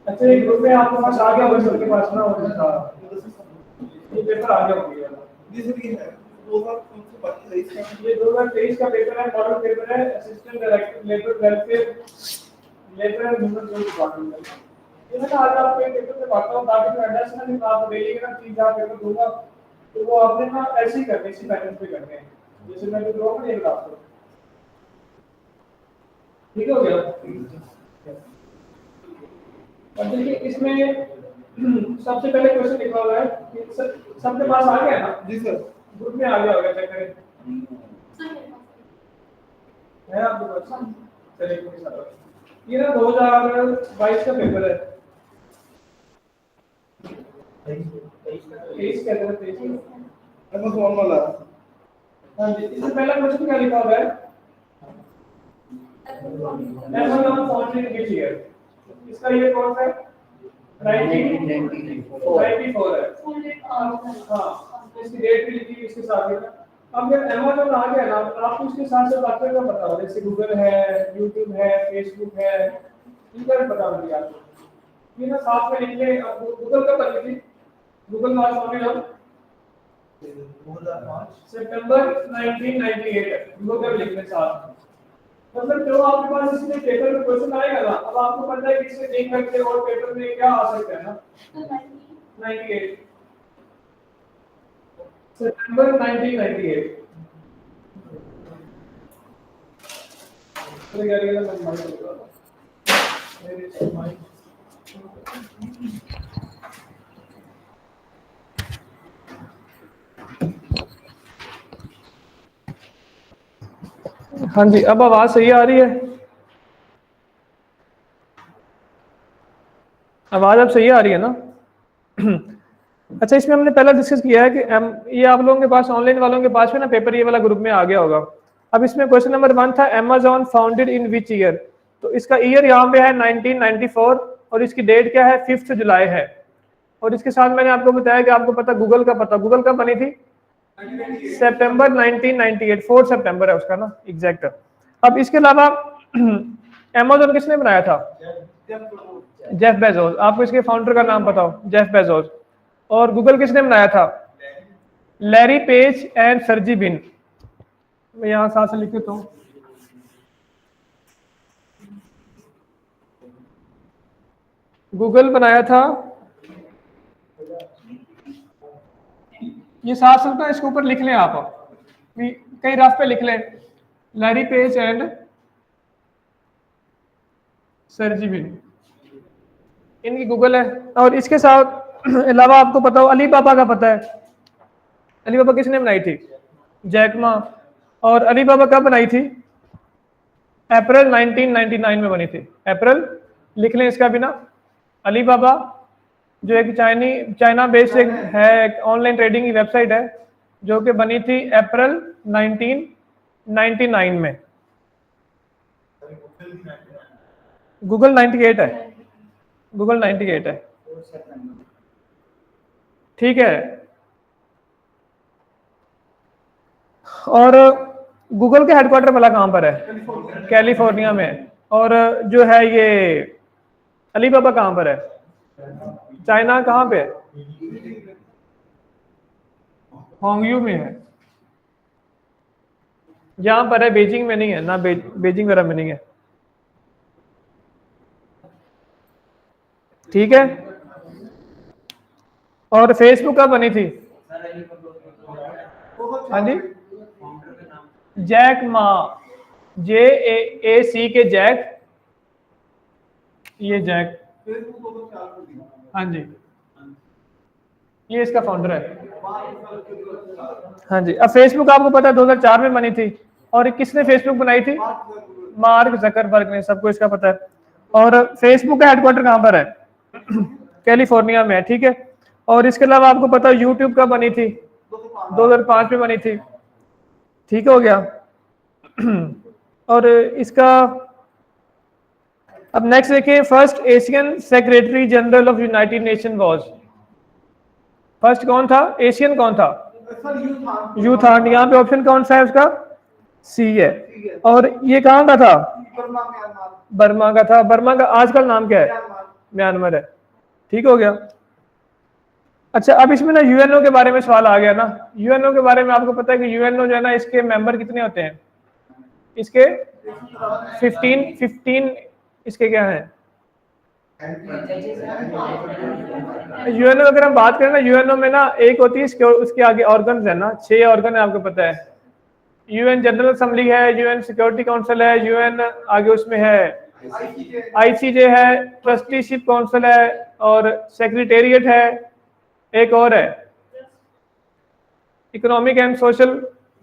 अच्छा एक ग्रुप में आपके पास आ गया होगा, सबके पास ना होगा, ये पेपर आ गया होगा। ये 2023 का पेपर है, मॉडल पेपर है, assistant director labour welfare labour and human resource department. ये मैं आज आपको एक पेपर में बांटता हूँ ताकि जो एड्रेस ना जो आप भेजिएगा ना 3-4 पेपर दूंगा तो वो आपने ना ऐसे ही करने, इसी पैटर्न पे करने हैं जैसे मैं जो दूंगा ना, ये आपको ठीक हो गया। अब देखिए इसमें सबसे पहले क्वेश्चन लिखा हुआ है कि सबके पास आ गया ना? जी सर, ग्रुप में आ गया होगा, चेक करें है आपके पास। चलिए ये ना 2022 का पेपर है, 23 के अंदर 23 वाला। हाँ जी, इससे पहला क्वेश्चन क्या लिखा हुआ है? Amazon founded in which year? इसका ये कौन सा है? 1994 है। हाँ, इसकी डेट भी लिखी है इसके साथ में। अब जब Amazon आ गया ना तो आपको इसके साथ साथ बाकी का पता होगा, जैसे गूगल है, यूट्यूब है, फेसबुक है, इनका भी पता होगा आपको। ये ना साथ में लिख ले। अब गूगल का पता लिखिए, गूगल मार्च फाउंडेड ऑन सितंबर 1998 है, गूगल का भी लिख ले साथ में। मतलब जो आपके पास इसमें पेपर में क्वेश्चन आएगा ना, अब आपको पता है कि इससे देख करके और पेपर में क्या आ सकता है ना। 98 सितंबर 1998। तो क्या करेगा मैं माइक लगा मेरे माइक। हाँ जी, अब आवाज सही आ रही है? आवाज अब सही आ रही है ना? अच्छा, इसमें हमने पहला डिस्कस किया है कि ये आप लोगों के पास, ऑनलाइन वालों के पास में ना पेपर ये वाला ग्रुप में आ गया होगा। अब इसमें क्वेश्चन नंबर 1 था Amazon founded in which year. तो इसका ईयर यहाँ पे है 1994 और इसकी डेट क्या है? 5 जुलाई है। और इसके साथ मैंने आपको बताया कि आपको पता गूगल का पता, गूगल कब बनी थी? सितंबर 1998, 4 सितंबर है उसका ना एग्जैक्ट। अब इसके अलावा Amazon किसने बनाया था? Jeff Bezos. आपको इसके फाउंडर का नाम बताओ? Jeff Bezos. और गूगल किसने बनाया था? लैरी पेज एंड सर्जी बिन। मैं यहाँ साथ से लिख देता हूँ। गूगल बनाया था, ये साथ साथ इसके ऊपर लिख लें आप, कई रफ पे लिख लें, लैरी पेज एंड सर्जी बिन, इनकी गूगल है। और इसके साथ अलावा आपको पता हो अलीबाबा का पता है? अलीबाबा किसने बनाई थी? जैकमा। और अलीबाबा कब बनाई थी? अप्रैल 1999 में बनी थी। अप्रैल लिख लें इसका भी ना। अलीबाबा जो एक चाइना बेस्ड एक है, एक ऑनलाइन ट्रेडिंग की वेबसाइट है जो कि बनी थी अप्रैल 1999 में। गूगल 98 है, गूगल 98 है, ठीक है। और गूगल के हेडक्वार्टर वाला कहाँ पर है? कैलिफोर्निया में। और जो है ये अलीबाबा कहाँ पर है? चाइना कहाँ पे है? होंगयू में है। यहाँ पर है, बीजिंग में नहीं है ना, बीजिंग वगैरह में नहीं है, ठीक है। और फेसबुक कब बनी थी? हाँ जी, जैक मा, JAC के जैक, ये जैक, हाँ जी, ये इसका फाउंडर है। हाँ जी। अब फेसबुक आपको पता है 2004 में बनी थी, और किसने फेसबुक बनाई थी? मार्क जकरबर्ग ने, सबको इसका पता है। और फेसबुक का हेडक्वार्टर कहाँ पर है? कैलिफोर्निया में है, ठीक है। और इसके अलावा आपको पता है यूट्यूब कब बनी थी? 2005 में बनी थी, ठीक हो गया। और इसका अब नेक्स्ट देखिए, first Asian secretary general of United nation was, first कौन था? एशियन कौन था? यूथार्ड। यहाँ पे ऑप्शन कौन सा है उसका? सी है। और ये कहाँ का था? बर्मा का था। बर्मा का आजकल नाम क्या है? म्यांमार है, ठीक हो गया। अच्छा, अब इसमें ना यूएनओ के बारे में सवाल आ गया ना। यूएनओ के बारे में आपको पता है कि यूएनओ जो है ना, इसके मेंबर कितने होते हैं? इसके 15 इसके क्या है? यूएनओ अगर हम बात करें ना, यूएनओ में ना एक होती है उसके आगे ऑर्गन है ना, 6 ऑर्गन है, आपको पता है। यूएन जनरल असेंबली है, यूएन सिक्योरिटी काउंसिल है, यूएन आगे उसमें है आईसीजे है, ट्रस्टीशिप काउंसिल है, और सेक्रेटेरिएट है, एक और है इकोनॉमिक एंड सोशल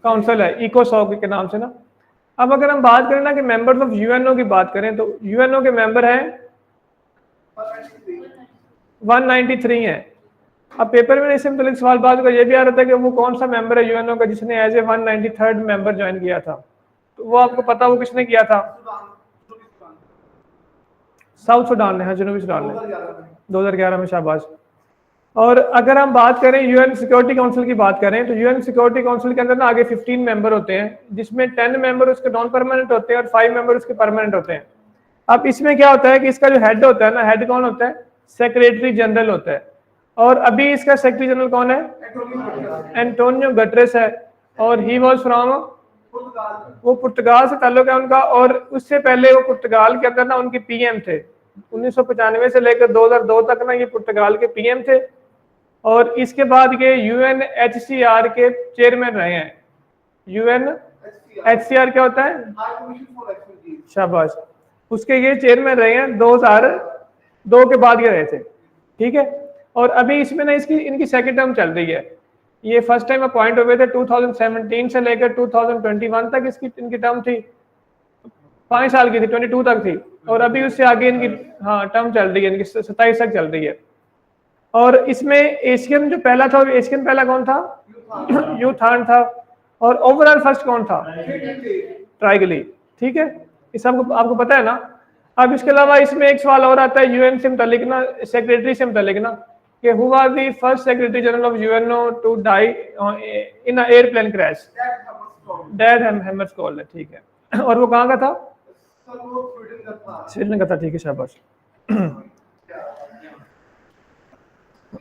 काउंसिल है, इकोसॉक के नाम से ना। अब अगर हम बात करें ना कि मेंबर्स ऑफ यूएनओ की बात करें, तो यूएनओ के मेंबर हैं 193 हैं। अब पेपर में इससे मुतालिक सवाल बात का ये भी आ रहा था कि वो कौन सा मेंबर है यूएनओ का जिसने as a 193rd member join किया था, तो वो आपको पता वो किसने किया था? साउथ सुडान ने, हाँ, जनूबी सुडान ने 2011 में, शाबाश। और अगर हम बात करें यूएन सिक्योरिटी काउंसिल की बात करें, तो यूएन सिक्योरिटी काउंसिल के अंदर ना आगे 15 मेंबर होते हैं, जिसमें 10 मेंबर उसके नॉन परमानेंट होते हैं और 5 मेंबर उसके परमानेंट होते हैं। अब इसमें क्या होता है कि इसका जो हेड होता है ना, हेड कौन होता है? सेक्रेटरी जनरल होता है। और अभी इसका सेक्रेटरी जनरल कौन है? एंटोनियो गटरेस है, और ही वाज फ्रॉम, वो पुर्तगाल से ताल्लुक है उनका। और उससे पहले वो पुर्तगाल के अंदर ना उनके पीएम थे। 1995 से लेकर 2002 तक ना ये पुर्तगाल के पीएम थे। और इसके बाद ये यूएनएचसीआर के चेयरमैन रहे हैं। यूएनएचसीआर क्या होता है? शाबाश। उसके ये चेयरमैन रहे हैं 2002 के बाद ये रहे थे, ठीक है। और अभी इसमें ना इनकी सेकंड टर्म चल रही है। ये फर्स्ट टाइम अपॉइंट हुए थे 2017 से लेकर 2021 तक इनकी टर्म थी, 5 साल की थी, 22 तक थी। और अभी उससे आगे इनकी टर्म चल रही है, इनकी 27 तक चल रही है। और इसमें एशियन जो पहला था, एशियन पहला कौन था? यूथार्ड था। और ओवरऑल फर्स्ट कौन था? ट्राइगली, ठीक है। इस आपको पता है ना। अब इसके अलावा इसमें एक सवाल और आता है यूएन से मुतालिक ना, सेक्रेटरी से मुतालिक ना, कि who was the first secretary general of UNO to die in a airplane crash? Dag Hammarskjold, ठीक है। और वो कहाँ का था? स्वीडन का था, ठीक है, शाबाश।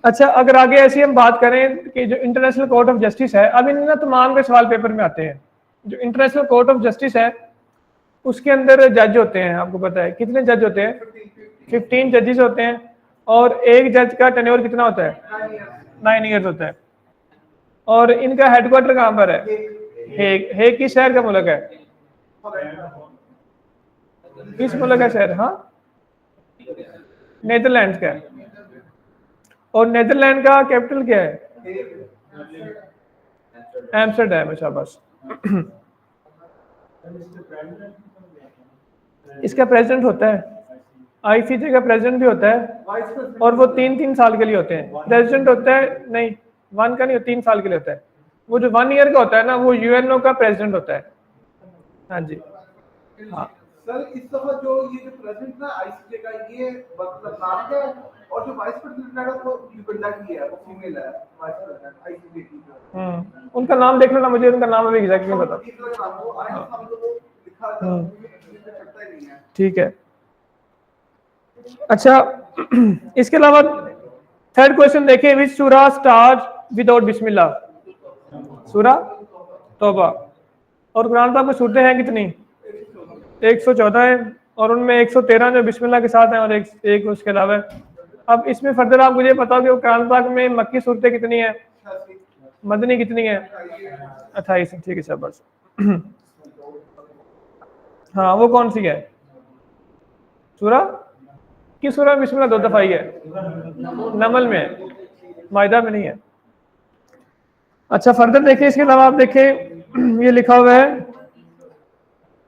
अच्छा, अगर आगे ऐसी हम बात करें कि जो इंटरनेशनल कोर्ट ऑफ जस्टिस है, अब इन ना तमाम के सवाल पेपर में आते हैं। जो इंटरनेशनल कोर्ट ऑफ जस्टिस है उसके अंदर जज होते हैं, आपको पता है कितने जज होते हैं? 15 जजेस होते हैं। और एक जज का टेन्योर कितना होता है? 9 ईयर्स होता है। और इनका हेडक्वार्टर कहाँ पर है? हेग। हेग किस शहर का मुल्क है? किस मुल्क का शहर? हाँ, नेदरलैंड का है। और नेदरलैंड का कैपिटल क्या है? एम्स्टरडैम, शाबाश। इसका प्रेसिडेंट होता है, आईसीजे का प्रेसिडेंट भी होता है, और वो 3-3 साल के लिए होते हैं। प्रेसिडेंट होता है, नहीं 1 का नहीं, 3 साल के लिए होता है। वो जो 1 ईयर का होता है ना, वो यूएनओ का प्रेसिडेंट होता है। हाँ जी, हाँ सर। इस दफा जो ये जो प्रेसिडेंट ना आईसीजे का, ये मतलब नाम है, और जो वाइस प्रेसिडेंट है वो युगंडा की है, वो फीमेल है वाइस प्रेसिडेंट आईसीजे की। उनका नाम देख लेना, मुझे उनका नाम अभी एग्जैक्ट नहीं पता। ठीक है। अच्छा, इसके अलावा थर्ड क्वेश्चन देखिए, विच सूरा स्टार्ट विदाउट बिस्मिल्लाह? सूरा तौबा। और कुरान पाक में सूरतें हैं कितनी? 114 है, और उनमें 113 जो बिस्मिल्लाह के साथ हैं, और एक उसके अलावा है। अब इसमें फर्दर आप मुझे बताओ कि कुरान पाक में मक्की सूरतें कितनी है, मदनी कितनी है? 28, ठीक है, शाबाश। हाँ, वो कौन सी है? सूरा किस सूरा में बिस्मिल्लाह 2 दफा ही है? नमल में है, मायदा में नहीं है। अच्छा फर्दर देखिए, इसके अलावा आप देखें ये लिखा हुआ है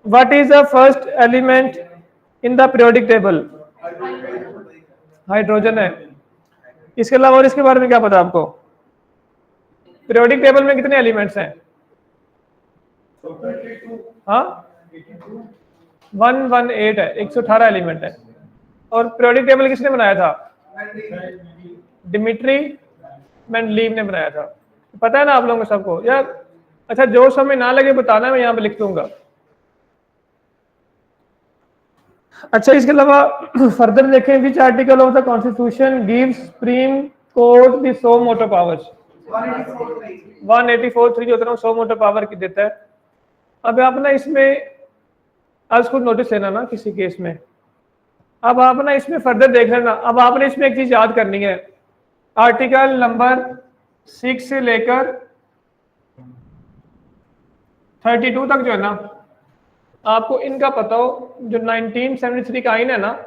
what is the first element in the periodic table, hydrogen है। इसके अलावा और इसके बारे में क्या पता आपको? पीरियोडिक टेबल में कितने एलिमेंट्स हैं? हाँ 118 है, 118 एलिमेंट है। और पीरियोडिक टेबल किसने बनाया था? डिमिट्री मेंडलीव ने बनाया था। पता है ना आप लोगों को सबको यार? अच्छा जो समय ना लगे बताना, मैं यहाँ पे लिख दूंगा। अच्छा इसके अलावा फर्दर देखें which article of the constitution gives supreme court the suo motu powers. 184(3) जो होता है सो मोटो पावर की देता है। अब आप ना इसमें आज खुद नोटिस लेना ना किसी केस में। अब आप ना इसमें फर्दर देख लेना। अब आपने इसमें एक चीज याद करनी है, आर्टिकल नंबर 6 से लेकर 32 तक जो है ना, आपको इनका पता हो। जो 1973 का आइन है ना,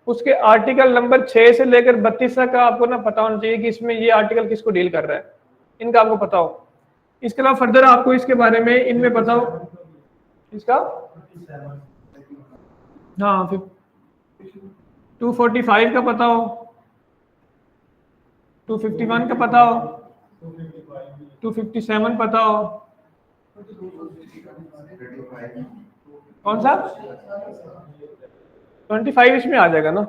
उसके आर्टिकल नंबर 6 से लेकर 32 तक का आपको ना पता होना चाहिए कि इसमें ये आर्टिकल किसको डील कर रहा है, इनका आपको पता हो। इसके अलावा फर्दर आपको इसके बारे में इनमें पता हो इसका, हाँ 245 का पता हो, 251 का पता हो, 257 पता हो। कौन सा? 25 इसमें आ जाएगा ना।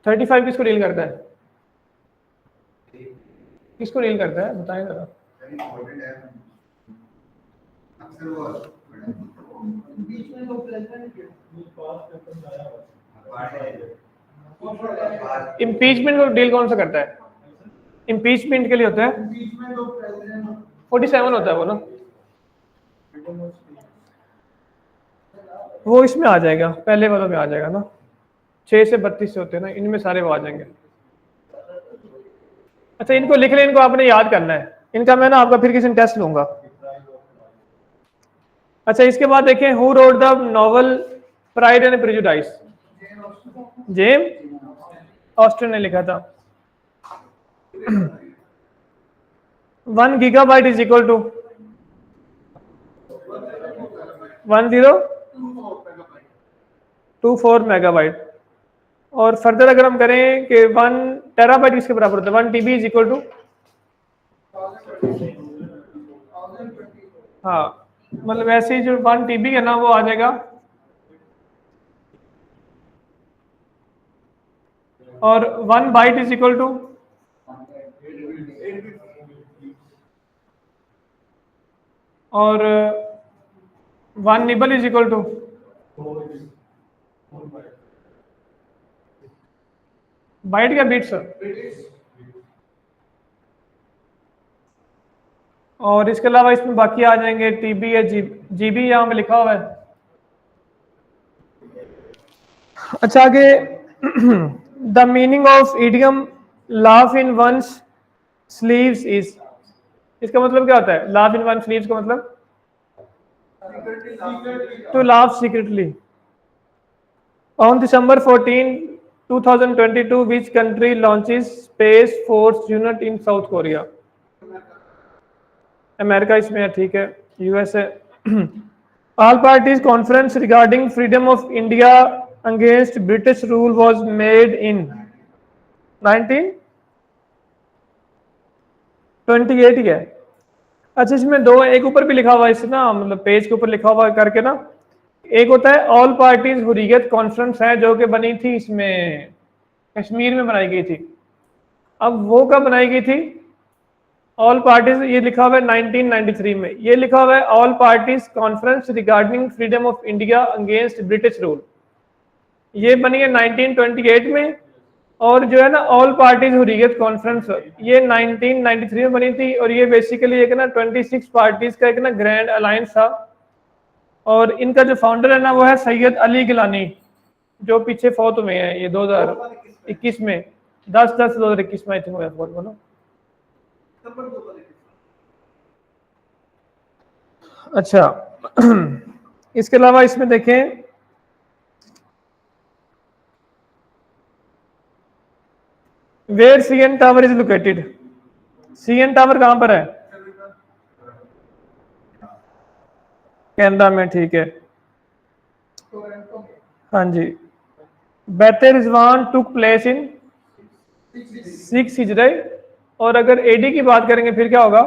35 किसको डील करता है? किसको डील करता है बताएं जरा। इम्पीचमेंट को डील कौन सा करता है? इम्पीचमेंट के लिए होता है 47 होता है वो ना, वो इसमें आ जाएगा, पहले वालों में आ जाएगा ना। 6 से 32 से होते हैं ना, इनमें सारे वो आ जाएंगे। अच्छा इनको लिख लें, इनको आपने याद करना है। इनका मैं ना आपका फिर किसी टेस्ट लूंगा। अच्छा इसके बाद देखें who wrote the novel pride and prejudice. James Austen ने लिखा था। 1 gigabyte is equal to 1024 megabyte. और फर्दर अगर हम करें कि 1 टेराबाइट किसके बराबर होता है? 1 टीबी इज इक्वल टू, हाँ मतलब ऐसे ही जो 1 टीबी है ना वो आ जाएगा। और 1 बाइट इज इक्वल टू, और 1 nibble is equal to, byte क्या बीट्स? और इसके अलावा इसमें बाकी आ जाएंगे टीबी या जीबी यहाँ पे लिखा हुआ है। अच्छा आगे the meaning of idiom laugh in one's sleeves is, इसका मतलब क्या होता है? लाफ इन वन स्लीव्स का मतलब to laugh secretly. On December 14, 2022 which country launches space force unit in South Korea? America इसमें है, ठीक है, यूएस है। All parties conference regarding freedom of India against British rule was made in 1928 ही है। अच्छा इसमें दो, एक ऊपर भी लिखा हुआ है इस ना, मतलब पेज के ऊपर लिखा हुआ करके ना, एक होता है ऑल पार्टीज हुर्रियत कॉन्फ्रेंस है जो कि बनी थी इसमें कश्मीर में बनाई गई थी। अब वो कब बनाई गई थी? ऑल पार्टीज, ये लिखा हुआ है 1993 में। ये लिखा हुआ है all parties conference regarding freedom of India against British rule, ये बनी है 1928 में। और जो है ना ऑल पार्टीज हुर्रियत कॉन्फ्रेंस, ये 1993 में बनी थी। और ये बेसिकली एक ना 26 पार्टीज का एक ना ग्रैंड अलायंस था। और इनका जो फाउंडर है ना वो है सैयद अली गिलानी, जो पीछे फौत हुए हैं ये 2021 में, 10/10/2021 में आई थिंक हुआ फौत ना। अच्छा इसके अलावा इसमें देखें where CN tower is located, CN tower कहाँ पर है? कनाडा में, ठीक है। हाँ जी। बैतर रिजवान टुक प्लेस इन 6 हिजरी, और अगर AD की बात करेंगे फिर क्या होगा?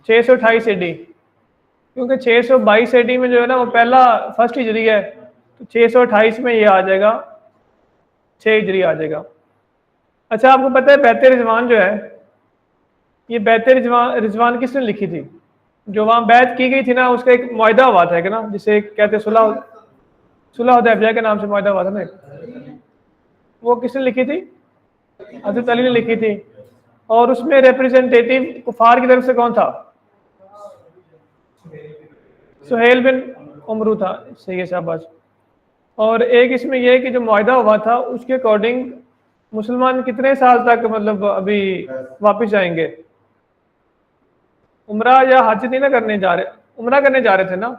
628 AD, क्योंकि 622 AD में जो है ना वो पहला फर्स्ट हिजरी है, तो 628 में ये आ जाएगा, 6 हिजरी आ जाएगा। अच्छा, आपको पता है बैतर रिजवान जो है, ये बैतर रिजवान किसने लिखी थी? जो वहाँ बैत की गई थी ना, उसका एक मुआहदा हुआ था, है ना, जिसे कहते हैं सुलह हुदैबिया के नाम से मुआहदा हुआ था ना, वो किसने लिखी थी? हज़रत अली ने लिखी थी। और उसमें रिप्रेजेंटेटिव कुफार की तरफ से कौन था? सुहेल बिन उमरू था, सही है, शाबाश। और एक इसमें यह है कि जो मुआहदा हुआ था उसके अकॉर्डिंग मुसलमान कितने साल तक मतलब अभी वापस जाएंगे? उम्रा या हज नहीं ना करने जा रहे, उम्रा करने जा रहे थे ना,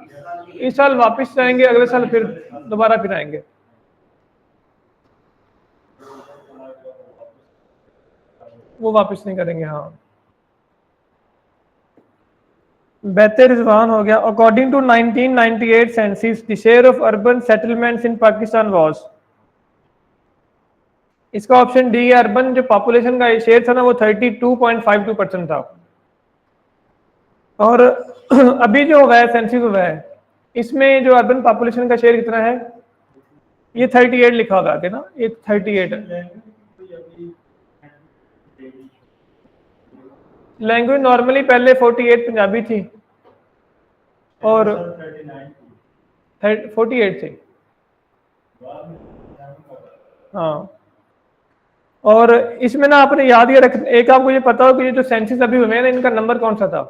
इस साल वापस जाएंगे, अगले साल फिर दोबारा फिर आएंगे। वो वापस नहीं करेंगे, हाँ। बैतर रिजवान हो गया। According to 1998 census the share of urban settlements in Pakistan was, इसका ऑप्शन डी है, अर्बन जो पॉपुलेशन का शेयर था ना वो 32.52% था। और अभी जो हुआ है सेंसस हुआ है, इसमें जो अर्बन पॉपुलेशन का शेयर कितना है? ये 38 लिखा हुआ है ना, ये 38 है। लैंग्वेज नॉर्मली पहले 48 पंजाबी थी और 48 थी, हाँ। और इसमें ना आपने याद ये रख, एक आपको ये पता हो कि ये जो सेंसस अभी हुए हैं ना, इनका नंबर कौन सा था?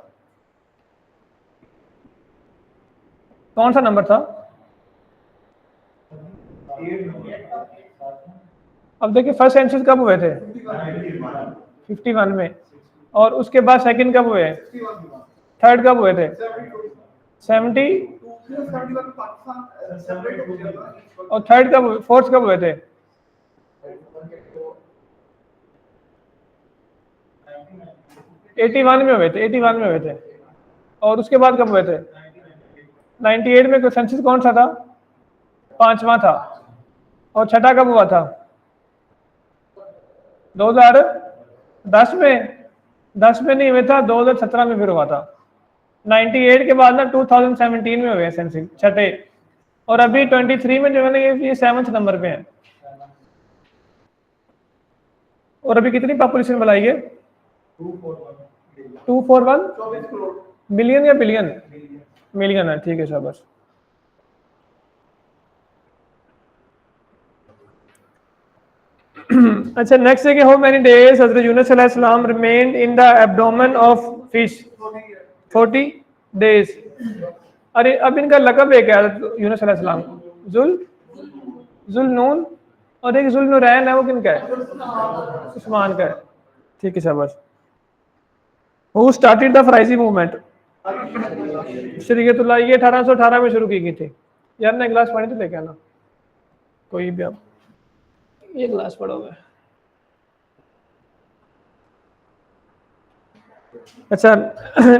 कौन सा नंबर था? अब देखिए फर्स्ट सेंसस कब हुए थे? 51 में। और उसके बाद सेकंड कब हुए? थर्ड कब हुए थे? 70। और थर्ड कब, फोर्थ कब हुए थे? 81 में हुए थे, 81 में हुए थे। और उसके बाद कब हुए थे? 98 में सेंसस कौन सा था? 5वां था। और छठा कब हुआ था? 2010 में। 10 में नहीं हुआ था, 2017 में फिर हुआ था। 98 के बाद ना 2017 में हुए सेंसस छठे, और अभी 23 में जो है ना ये 7वें नंबर पे है। और अभी कितनी पॉपुलेशन बढ़ाई है? 241 मिलियन या बिलियन? मिलियन है, ठीक है, शाबाश। अच्छा, नेक्स्ट है कि हाउ मेनी डेज हज़रत यूनुस अलैहिस्सलाम remained in the abdomen of fish? 40 days. अरे अब इनका लक़ब है क्या यूनुस अलैहिस्सलाम? जुल-नून, और एक जुल-नूरैन है, वो किनका है? उस्मान का है, ठीक है, शाबाश। Who started the Faraizi movement? Shariatullah, ये 1818 में शुरू की गई थी। यार ना गिलास पानी तो लेके आना, कोई भी। आप ये गिलास पड़ा हुआ है। अच्छा,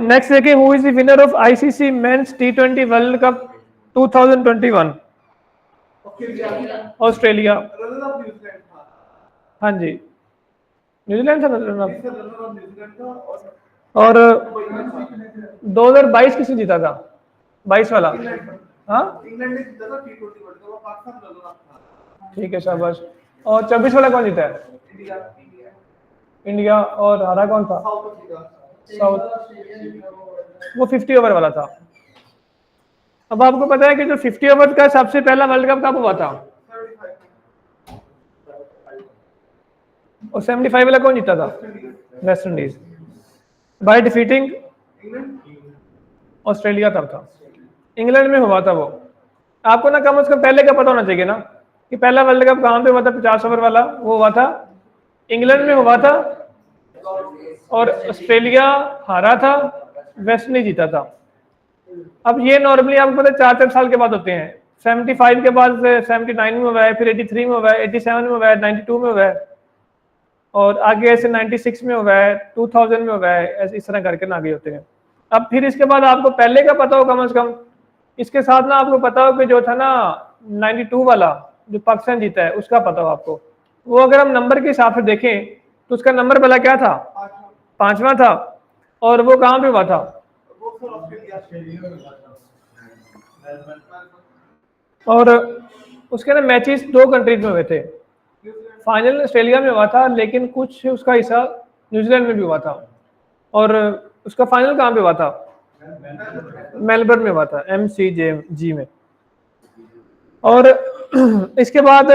नेक्स्ट है कि who is the winner of ICC men's T20 world cup 2021? Australia. हाँ जी, न्यूजीलैंड था रनर। और 2022 किसने जीता था? 22 वाला, हाँ, ठीक है, शाबाश। और 24 वाला कौन जीता है? इंडिया। और हारा कौन था? साउथ। वो 50 ओवर वाला था। अब आपको पता है कि जो 50 ओवर का सबसे पहला वर्ल्ड कप कब हुआ था? और 75 वाला कौन जीता था? West Indies, by defeating Australia. तब था, इंग्लैंड में हुआ था वो। आपको ना कम से कम पहले का पता होना चाहिए ना कि पहला वर्ल्ड कप कहाँ पे हुआ था? 50 ओवर वाला वो हुआ था इंग्लैंड में हुआ था, और ऑस्ट्रेलिया हारा था, वेस्ट इंडीज जीता था। अब ये नॉर्मली आपको पता है 4-4 साल के बाद होते हैं। 75 के बाद 79 में हुआ है, फिर 83 में हुआ है, 87 में हुआ है, 92 में हुआ है, और आगे ऐसे 96 में हुआ है, 2000 में हुआ है, ऐसे इस तरह करके ना आगे होते हैं। अब फिर इसके बाद आपको पहले का पता हो कम से कम, इसके साथ ना आपको पता हो कि जो था ना 92 वाला जो पाकिस्तान जीता है उसका पता हो आपको, वो अगर हम नंबर के हिसाब से देखें तो उसका नंबर पहला क्या था, 5वां था, और वो कहाँ पे हुआ था, वो सर ऑस्ट्रेलिया और उसके ना मैचेस 2 कंट्रीज में हुए थे, फाइनल ऑस्ट्रेलिया में हुआ था लेकिन कुछ उसका हिस्सा न्यूजीलैंड में भी हुआ था, और उसका फाइनल कहाँ पे हुआ था, मेलबर्न में हुआ था, MCG में। और इसके बाद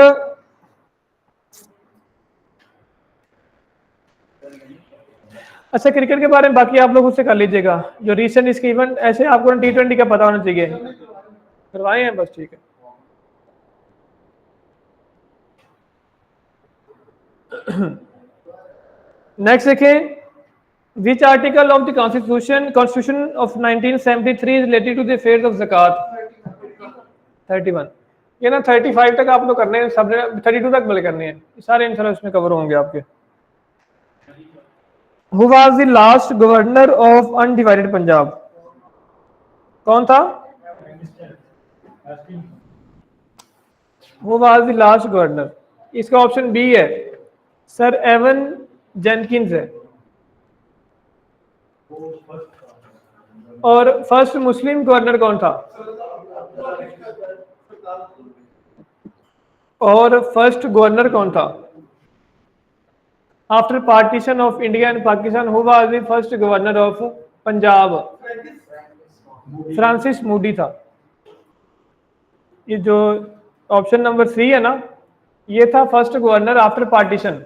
अच्छा क्रिकेट के बारे में बाकी आप लोग उससे कर लीजिएगा, जो रिसेंट इसके इवेंट ऐसे आपको T20 का पता होना चाहिए, करवाए हैं बस, ठीक है। नेक्स्ट देखें, which article of the constitution of 1973 is related to the affairs of zakat, 31। ये ना 35 तक आप लोग करने हैं, सब 32 तक बोले करने हैं, सारे इंशाल्लाह इसमें कवर होंगे आपके। Who was the last governor of undivided Punjab, कौन था, Who was the last governor, इसका ऑप्शन बी है, सर एवन जेनकिंस है। और फर्स्ट मुस्लिम गवर्नर कौन था, और फर्स्ट गवर्नर कौन था after partition of India and Pakistan, who was the first governor of Punjab, Francis Moody था। ये जो ऑप्शन नंबर 3 है ना, ये था first governor after partition,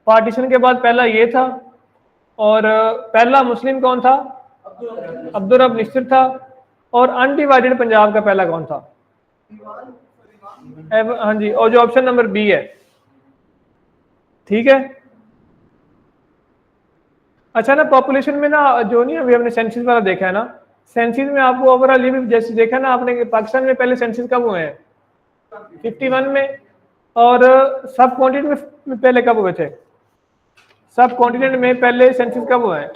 partition के बाद पहला ये था, और पहला मुस्लिम कौन था, अब्दुल रब निश्चित था, और अनडिवाइडेड पंजाब का पहला कौन था, हाँ जी, और जो ऑप्शन नंबर बी है, ठीक है। अच्छा ना पॉपुलेशन में ना जो नहीं अभी हमने सेंसिस वाला देखा है ना, सेंसिस में आपको ओवरऑल ये भी जैसे देखा ना आपने, पाकिस्तान में पहले सेंसिस कब हुए हैं, 51 में, और सब कॉन्टिनेंट में पहले कब हुए थे, सब कॉन्टिनेंट में पहले सेंसिस कब हुए हैं,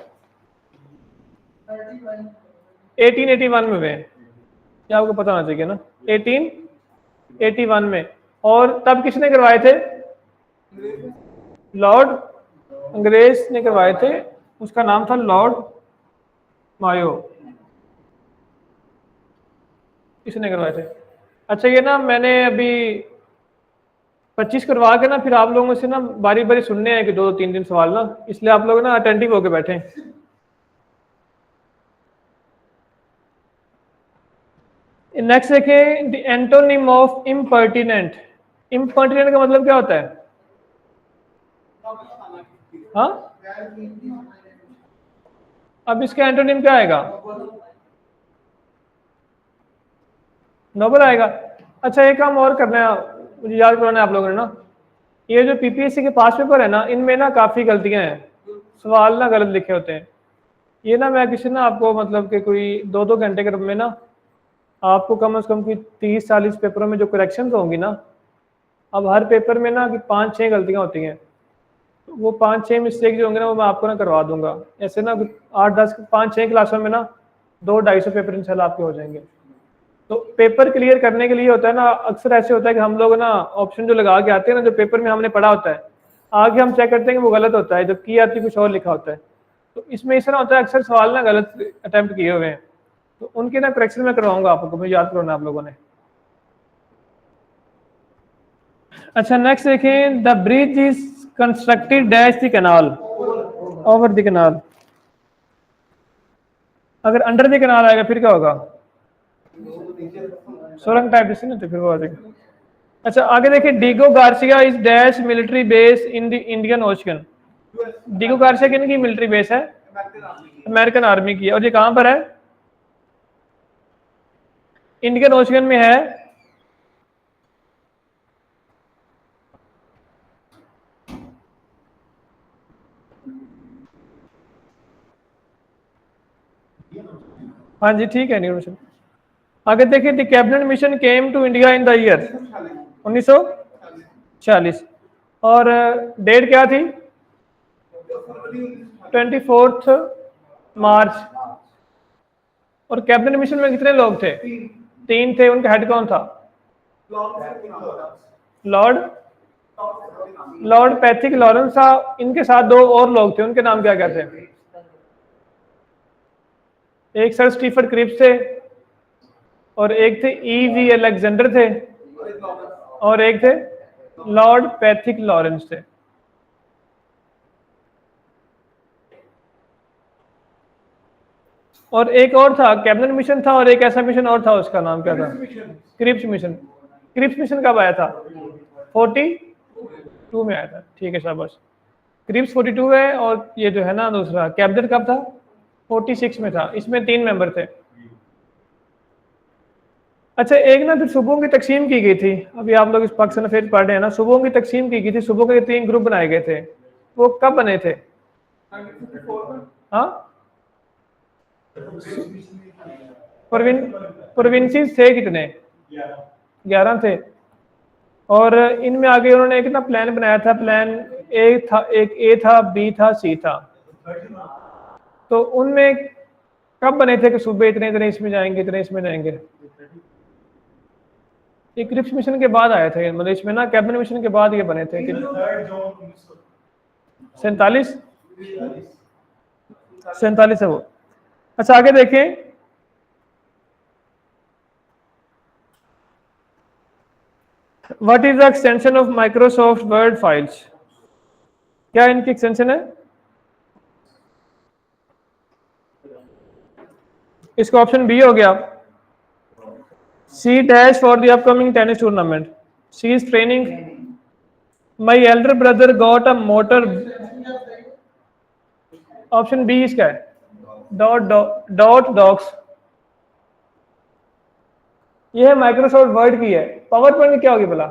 1881 में हुए हैं, ये आपको पता होना चाहिए ना, 1881 में। और तब किसने करवाए थे, लॉर्ड अंग्रेज ने करवाए थे, उसका नाम था लॉर्ड मायो, किसने करवाए थे। अच्छा ये ना मैंने अभी 25 करवा के ना फिर आप लोगों से ना बारी बारी सुनने हैं कि 2-3 सवाल ना, इसलिए आप लोग ना अटेंटिव होके बैठे। नेक्स्ट देखें, the antonym of impertinent, impertinent का मतलब क्या होता है, हाँ अब इसका एंटोनिम क्या आएगा, नोबल आएगा। अच्छा एक काम और करना है, मुझे याद करवाना है आप लोगों ने ना, ये जो पीपीएससी के पास पेपर है ना, इनमें ना काफ़ी गलतियां हैं, सवाल ना गलत लिखे होते हैं। ये ना मैं किसी ना आपको मतलब कि कोई 2-2 घंटे के में ना आपको कम से कम कोई 30-40 पेपरों में जो करेक्शंस होंगी ना, अब हर पेपर में ना कि 5-6 गलतियां होती हैं, तो वो 5-6 मिस्टेक जो होंगे ना वो मैं आपको ना करवा दूंगा, ऐसे ना 8-10 5-6 क्लासों में ना 200-250 पेपर इंशाल्लाह आपके हो जाएंगे। तो पेपर क्लियर करने के लिए होता है ना, अक्सर ऐसे होता है कि हम लोग ना ऑप्शन जो लगा के आते हैं ना, जो पेपर में हमने पढ़ा होता है, आगे हम चेक करते हैं कि वो गलत होता है, जब की आती कुछ और लिखा होता है। तो इसमें इस तरह होता है अक्सर सवाल ना गलत अटेम्प्ट किए हुए हैं, तो उनके ना करेक्शन में करवाऊंगा आपको, मुझे याद करना आप लोगों ने। अच्छा नेक्स्ट देखें, the bridge is constructed dash the canal, over the canal, अगर अंडर द कैनाल आएगा फिर क्या होगा, सुरंग टाइप जैसे ना, तो फिर वो आ जाएगा। अच्छा आगे देखिए, Diego Garcia is dash military base in the Indian Ocean, Diego Garcia किन की मिलिट्री बेस है, अमेरिकन आर्मी की है, और ये कहां पर है, इंडियन ओशन में है। हाँ जी ठीक है, इंडियन ओशन। आगे देखिए, the cabinet mission came to India in the year 1946 और डेट क्या थी? 24 मार्च। और कैबिनेट मिशन में कितने लोग थे? 3 थे। उनका हेड कौन था? लॉर्ड पैथिक लॉरेंस था। इनके साथ 2 और लोग थे, उनके नाम क्या क्या थे? एक सर स्टीफर्ड क्रिप्स थे, और एक थे E.V. अलेक्जेंडर थे, और एक थे लॉर्ड पैथिक लॉरेंस थे। और एक और था, कैबिनेट मिशन था, और एक ऐसा मिशन और था, उसका नाम क्या था? Cripps mission. क्रिप्स मिशन कब आया था? 42 में आया था। ठीक है, शाबाश। क्रिप्स 42 है, और ये जो है ना दूसरा कैबिनेट कब था? 46 में था। इसमें 3 मेंबर थे। अच्छा, एक ना फिर सूबों की तकसीम की गई थी। अभी आप लोग इस पाकिस्तान अफेयर्स पढ़ रहे हैं ना, सूबों की तकसीम की गई थी। सूबों के 3 ग्रुप बनाए गए थे। वो कब बने थे? हाँ, प्रोविंसेस थे कितने? 11 थे। और इनमें आगे उन्होंने एक ना प्लान बनाया था। प्लान ए था, एक ए था, बी था, सी था। तो उनमें कब बने थे कि सूबे इतने इतने इसमें जाएंगे, इतने इसमें जाएंगे? ये क्रिप्स मिशन के बाद आया था, मतलब इसमें ना कैबिनेट मिशन के बाद ये बने थे। 47 है वो। अच्छा, आगे देखें। What is the extension of Microsoft Word files? क्या इनकी एक्सटेंशन है? इसका ऑप्शन बी हो गया, C dash for the upcoming tennis tournament. C is training. My elder brother got a motor. Option B इसका है, डॉट डॉक्स। ये है माइक्रोसॉफ्ट वर्ड की है। पावर पॉइंट क्या होगी भला?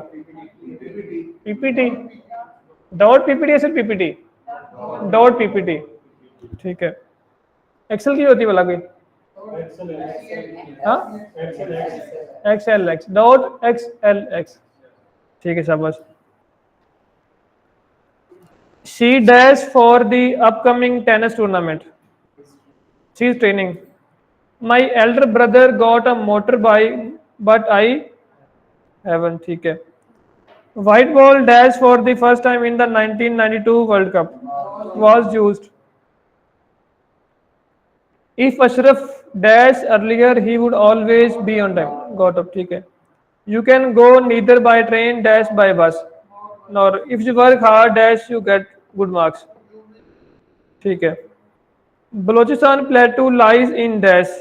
पीपीटी। डॉट पीपीटी या सिर्फ पीपीटी? Dot PPT. ठीक है। एक्सेल की होती है भला कोई? हाँ, XLX, डॉट XLX। ठीक है, शाबाश। She dash for the upcoming tennis tournament. She is training. My elder brother got a motor bike but I haven't. ठीक है। White ball dash for the first time in the 1992 world cup was used. If Ashraf dash earlier, he would always be on time. Got up. ठीक है। You can go neither by train dash by bus. Nor if you work hard dash you get good marks. ठीक है। Balochistan प्लेटू lies in dash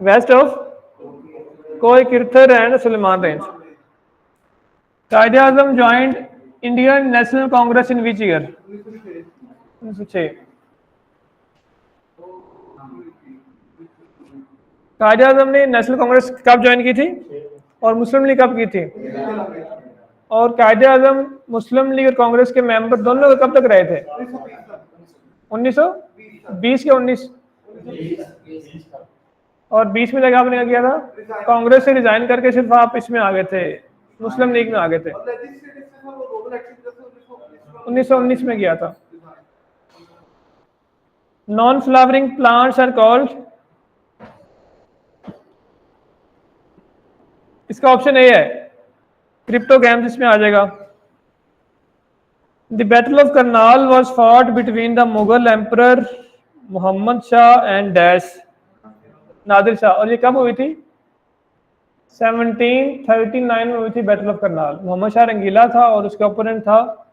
west of कोई Kirthar and Sulaiman range. Quaid e Azam joined Indian National Congress in which year? 1906। Quaid e आजम ने national Congress कब join की थी, और मुस्लिम league कब की थी? और कायदे आजम मुस्लिम लीग और कांग्रेस के मेंबर दोनों कब तक रहे थे? 1920 के 19 और 20 में जगह आपने क्या किया था? कांग्रेस से रिजाइन करके सिर्फ आप इसमें आ गए थे, मुस्लिम लीग में आ गए थे। 1919 में किया था। Non flowering plants are called? इसका ऑप्शन ए है, क्रिप्टोगैम्स इसमें आ जाएगा। The battle of Karnal was fought between the Mughal emperor Mohammad Shah and dash Nadir Shah. और ये कब हुई थी? 1739 में हुई थी बैटल ऑफ करनाल। मोहम्मद शाह रंगीला था और उसका ओपोनेंट था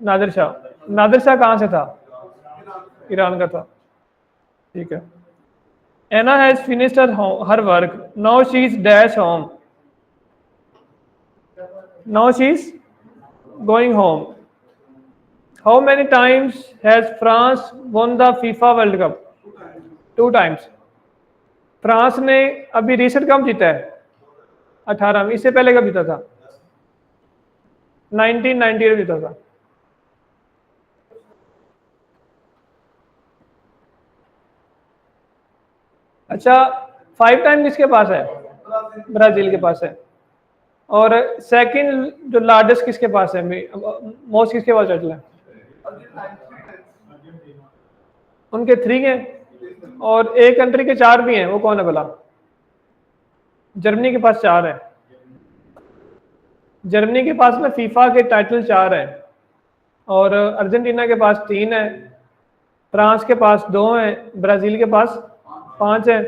नादिर शाह। नादिर शाह कहाँ से था? ईरान का था। ठीक है। Anna has finished her work, now she is dash home. Now she is going home. How many times has France won the FIFA World Cup? 2 times. France ने अभी रिसेंट कब जीता है? 18 में। इससे पहले कब जीता था? 1998 में जीता था। अच्छा 5 टाइम किसके पास है? ब्राजील के पास है। और सेकंड जो लार्जेस्ट किसके पास है, मोस्ट किसके पास टर्टल है? उनके 3 हैं और एक कंट्री के 4 भी हैं, वो कौन है भला? जर्मनी के पास 4 है। जर्मनी के पास में फीफा के टाइटल 4 है और अर्जेंटीना के पास 3 है, फ्रांस के पास 2 है, ब्राजील के पास 5 है।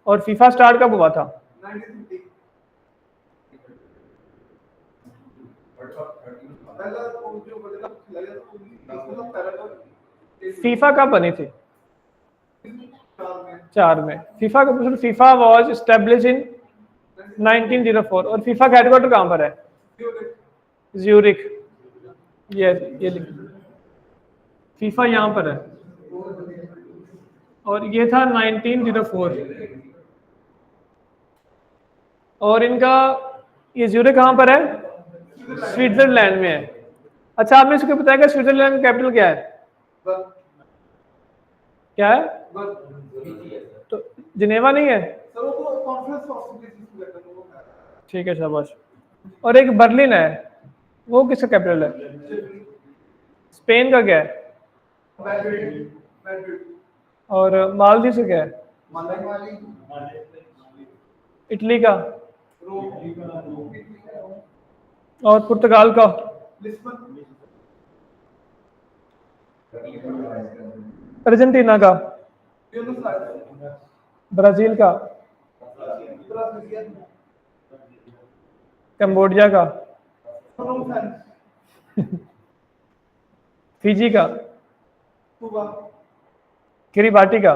और फीफा स्टार्ट कब हुआ था? 1950 फीफा कब बनी थी? 4 में। फीफा वॉज एस्टेब्लिश इन 1904 और फीफा का हेडक्वार्टर कहाँ पर है? ज्यूरिख। ये लिख, फीफा यहाँ पर है और ये था 1904। और इनका ये ज्यूरिख कहाँ पर है? स्विट्जरलैंड में है। अच्छा आपने इसको बताया कि स्विट्जरलैंड का कैपिटल क्या है? क्या है? तो जिनेवा नहीं है? ठीक है शाबाश। और एक बर्लिन है, वो किसका कैपिटल है? स्पेन का क्या है? और मालदीव से क्या है? इटली का? और पुर्तगाल का? अर्जेंटीना का? ब्राजील का? कंबोडिया का? फिजी का? किरीबाटी का?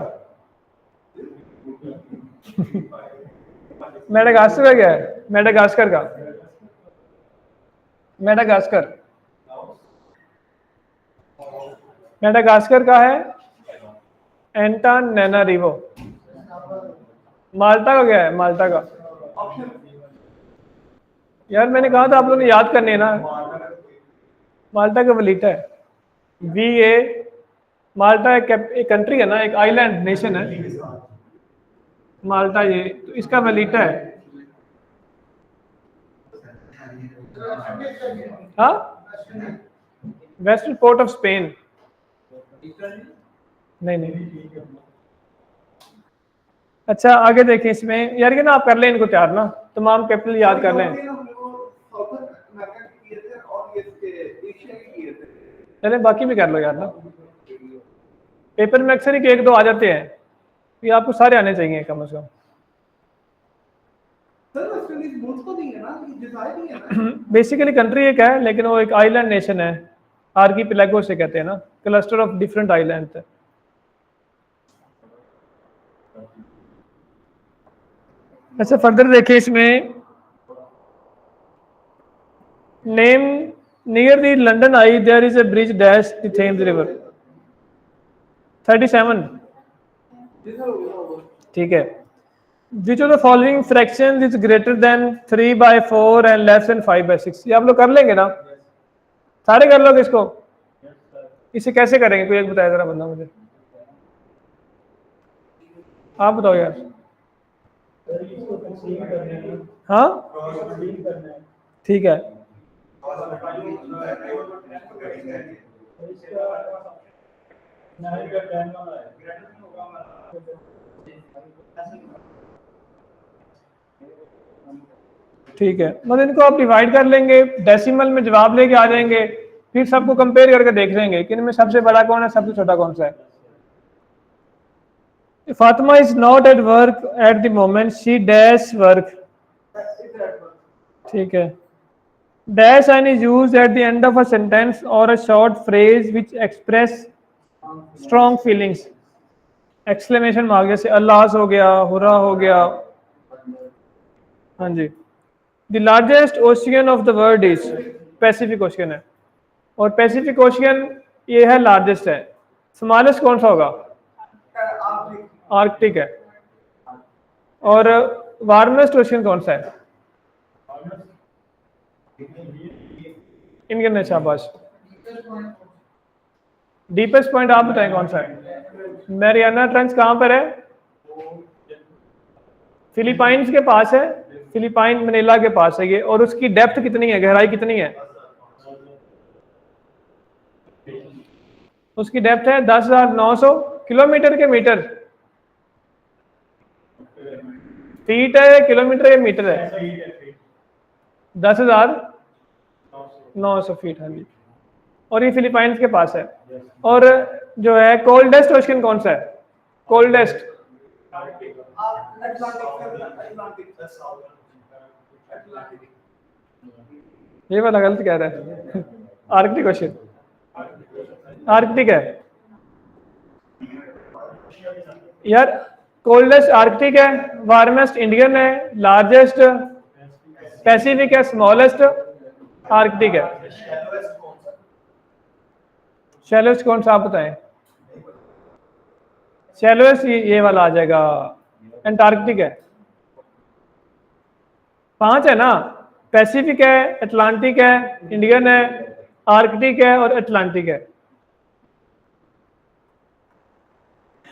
मेडागास्कर का क्या है? मेडागास्कर का? मेडागास्कर का है एंटानानारिवो। माल्टा का क्या है? माल्टा का? यार मैंने कहा था आप लोगों ने याद करने है ना। माल्टा का वलीटा है, VA। माल्टा एक कंट्री है ना, एक आइलैंड नेशन है माल्टा। ये तो इसका वलीटा है। हाँ, वेस्टर्न पोर्ट ऑफ स्पेन। नहीं। अच्छा आगे देखें इसमें यार, कि ना आप कर लें इनको तैयार ना, तमाम कैपिटल याद कर लें। चले बाकी भी कर लो यार ना, पेपर में अक्सर ही 1-2 आ जाते हैं, ये आपको सारे आने चाहिए कम से कम। बेसिकली कंट्री एक है लेकिन वो एक आइलैंड नेशन है, आर्कीपेलागो से कहते हैं ना, क्लस्टर ऑफ डिफरेंट आइलैंड है। अच्छा फर्दर देखें इसमें, name near the London eye there is a bridge dash the Thames river. 37 ठीक है। Which of the following fraction is greater than 3/4 and less than 5/6? ये आप लोग कर लेंगे ना, सारे कर लोगे इसको? इसे कैसे करेंगे, कोई एक बताया जरा बंदा मुझे, आप बताओ यार। हाँ ठीक है। ठीक है, मतलब इनको आप डिवाइड कर लेंगे, डेसिमल में जवाब लेके आ जाएंगे, फिर सबको कंपेयर करके देख लेंगे कि इनमें सबसे बड़ा कौन है, सबसे छोटा कौन सा है। Fatima is not at work at the moment, she dash work. ठीक है। Dash sign is used at the end of a sentence और a short phrase which express strong feelings. Exclamation mark जैसे अल्लाह हो गया, हुरा हो गया। हाँ जी। The largest ocean of the world is, Pacific Ocean है, और पैसिफिक ओशियन ये है लार्जेस्ट है। स्मॉलेस्ट कौन सा होगा? आर्कटिक है। और वार्मेस्ट ओशियन कौन सा है? इंडियन है, शाबाश। डीपेस्ट पॉइंट आप बताएं कौन सा है? मैरियाना ट्रेंच कहाँ पर है? फिलीपाइंस के पास है, फिलीपाइन मनीला के पास है ये, और उसकी डेप्थ कितनी है, गहराई कितनी है? उसकी डेप्थ है 10,900 किलोमीटर के मीटर, फीट है, किलोमीटर या मीटर है? 10,900 फीट, हाँ जी। और ये फिलीपाइंस के पास है। और जो है कोल्डेस्ट ओशन कौन सा है? कोल्डेस्ट ये वाला गलत कह रहा है। आर्कटिक ओशन, आर्कटिक है यार। कोल्डेस्ट आर्कटिक है, वार्मेस्ट इंडियन है, लार्जेस्ट पैसिफिक है, स्मॉलेस्ट आर्कटिक है। शैलोस्ट कौन सा आप बताएं? शैलोस्ट ये वाला आ जाएगा, एंटार्क्टिक है। 5 है ना, पैसिफिक है, अटलांटिक है, इंडियन है, आर्कटिक है और अटलांटिक है।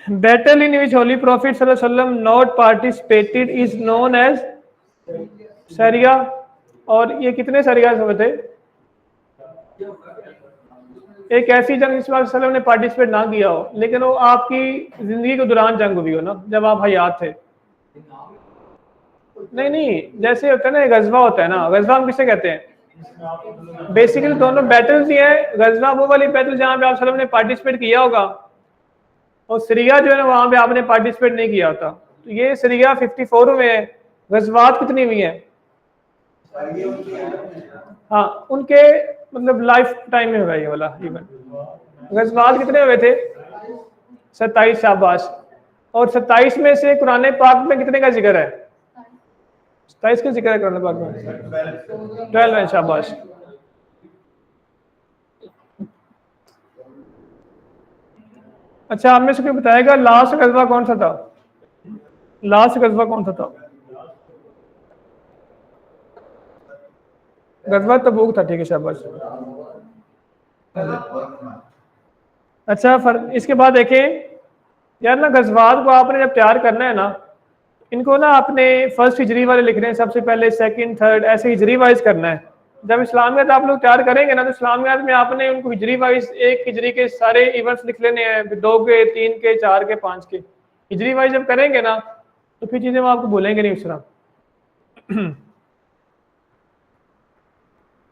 Battle in which holy prophet सल्लल्लाहु अलैहि वसल्लम not participated is known as सरिया। और ये कितने सरिया हुए थे? एक ऐसी जंग जिसमें आप वसल्लम ने पार्टिसिपेट ना किया हो, लेकिन वो आपकी जिंदगी के दौरान जंग हुई हो ना, जब आप हयात थे। नहीं, जैसे होता है ना गजवा होता है ना, गजवा हम किसे कहते हैं? बेसिकली दोनों बैटल्स ही हैं। गजवा वो वाली बैटल जहाँ पे आप वसल्लम ने पार्टिसिपेट किया होगा, और सीरिया जो है ना वहां पे आपने पार्टिसिपेट नहीं किया होता। तो ये सीरिया 54 हुए हैं। गजवात कितनी हुई हैं? हाँ, उनके मतलब लाइफ टाइम में हुआ ये वाला इवेंट। गजवात कितने हुए थे? 27, शाबाश। और 27 में से कुरान पाक में कितने का जिक्र है? 27 का जिक्र है कुरान पाक में, 12 है, शाबाश। अच्छा, आप में से कोई बताएगा लास्ट गजवा कौन सा था? लास्ट गजवा कौन सा था? गजवा तबूक था, ठीक है, शाबाश। अच्छा, इसके बाद देखें यार ना, गजवात को आपने जब तैयार करना है ना, इनको ना आपने फर्स्ट हिजरी वाले लिखने हैं सबसे पहले, सेकंड, थर्ड, ऐसे हिजरी वाइज करना है। जब इस्लामियत आप लोग तैयार करेंगे ना, तो इस्लामियत में आपने उनको हिजरी वाइज, एक हिजरी के सारे इवेंट्स लिख लेने हैं, 2 के, 3 के, 4 के, 5 के। हिजरी वाइज जब करेंगे ना, तो फिर चीजें वो आपको बोलेंगे नहीं उस तरह।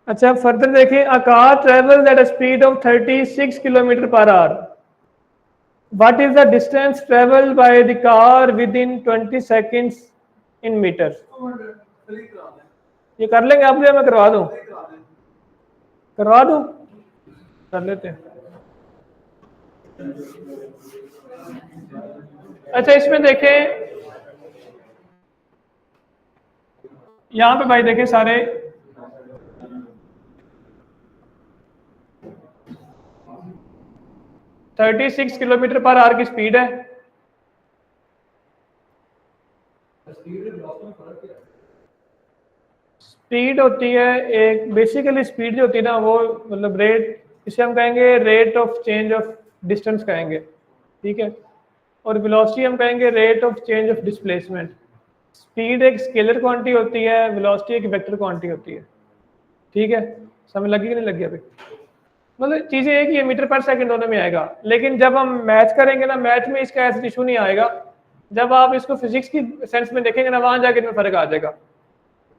अच्छा, फर्दर देखें, a car travels at a speed of 36 kilometre per hour. What is the distance traveled by the car within 20 seconds in meters? ये कर लेंगे आप, या मैं करवा दूं? करवा दूं, कर लेते हैं। अच्छा, इसमें देखें, यहां पे भाई देखें सारे, थर्टी 36 किलोमीटर पर आवर की स्पीड है। स्पीड होती है एक, बेसिकली स्पीड जो होती है ना, वो मतलब रेट, इसे हम कहेंगे rate of change of distance कहेंगे, ठीक है। और वेलोसिटी हम कहेंगे rate of change of displacement. Speed एक स्केलर क्वांटिटी होती है, वेलोसिटी एक वेक्टर क्वांटिटी होती है, ठीक है। समझ लगी कि नहीं लगी अभी? मतलब चीजें एक ही है, मीटर पर सेकंड दोनों में आएगा, लेकिन जब हम मैथ करेंगे ना, मैथ में इसका ऐसा इशू नहीं आएगा। जब आप इसको फिजिक्स की सेंस में देखेंगे ना, वहां जाके इनमें फर्क आ जाएगा।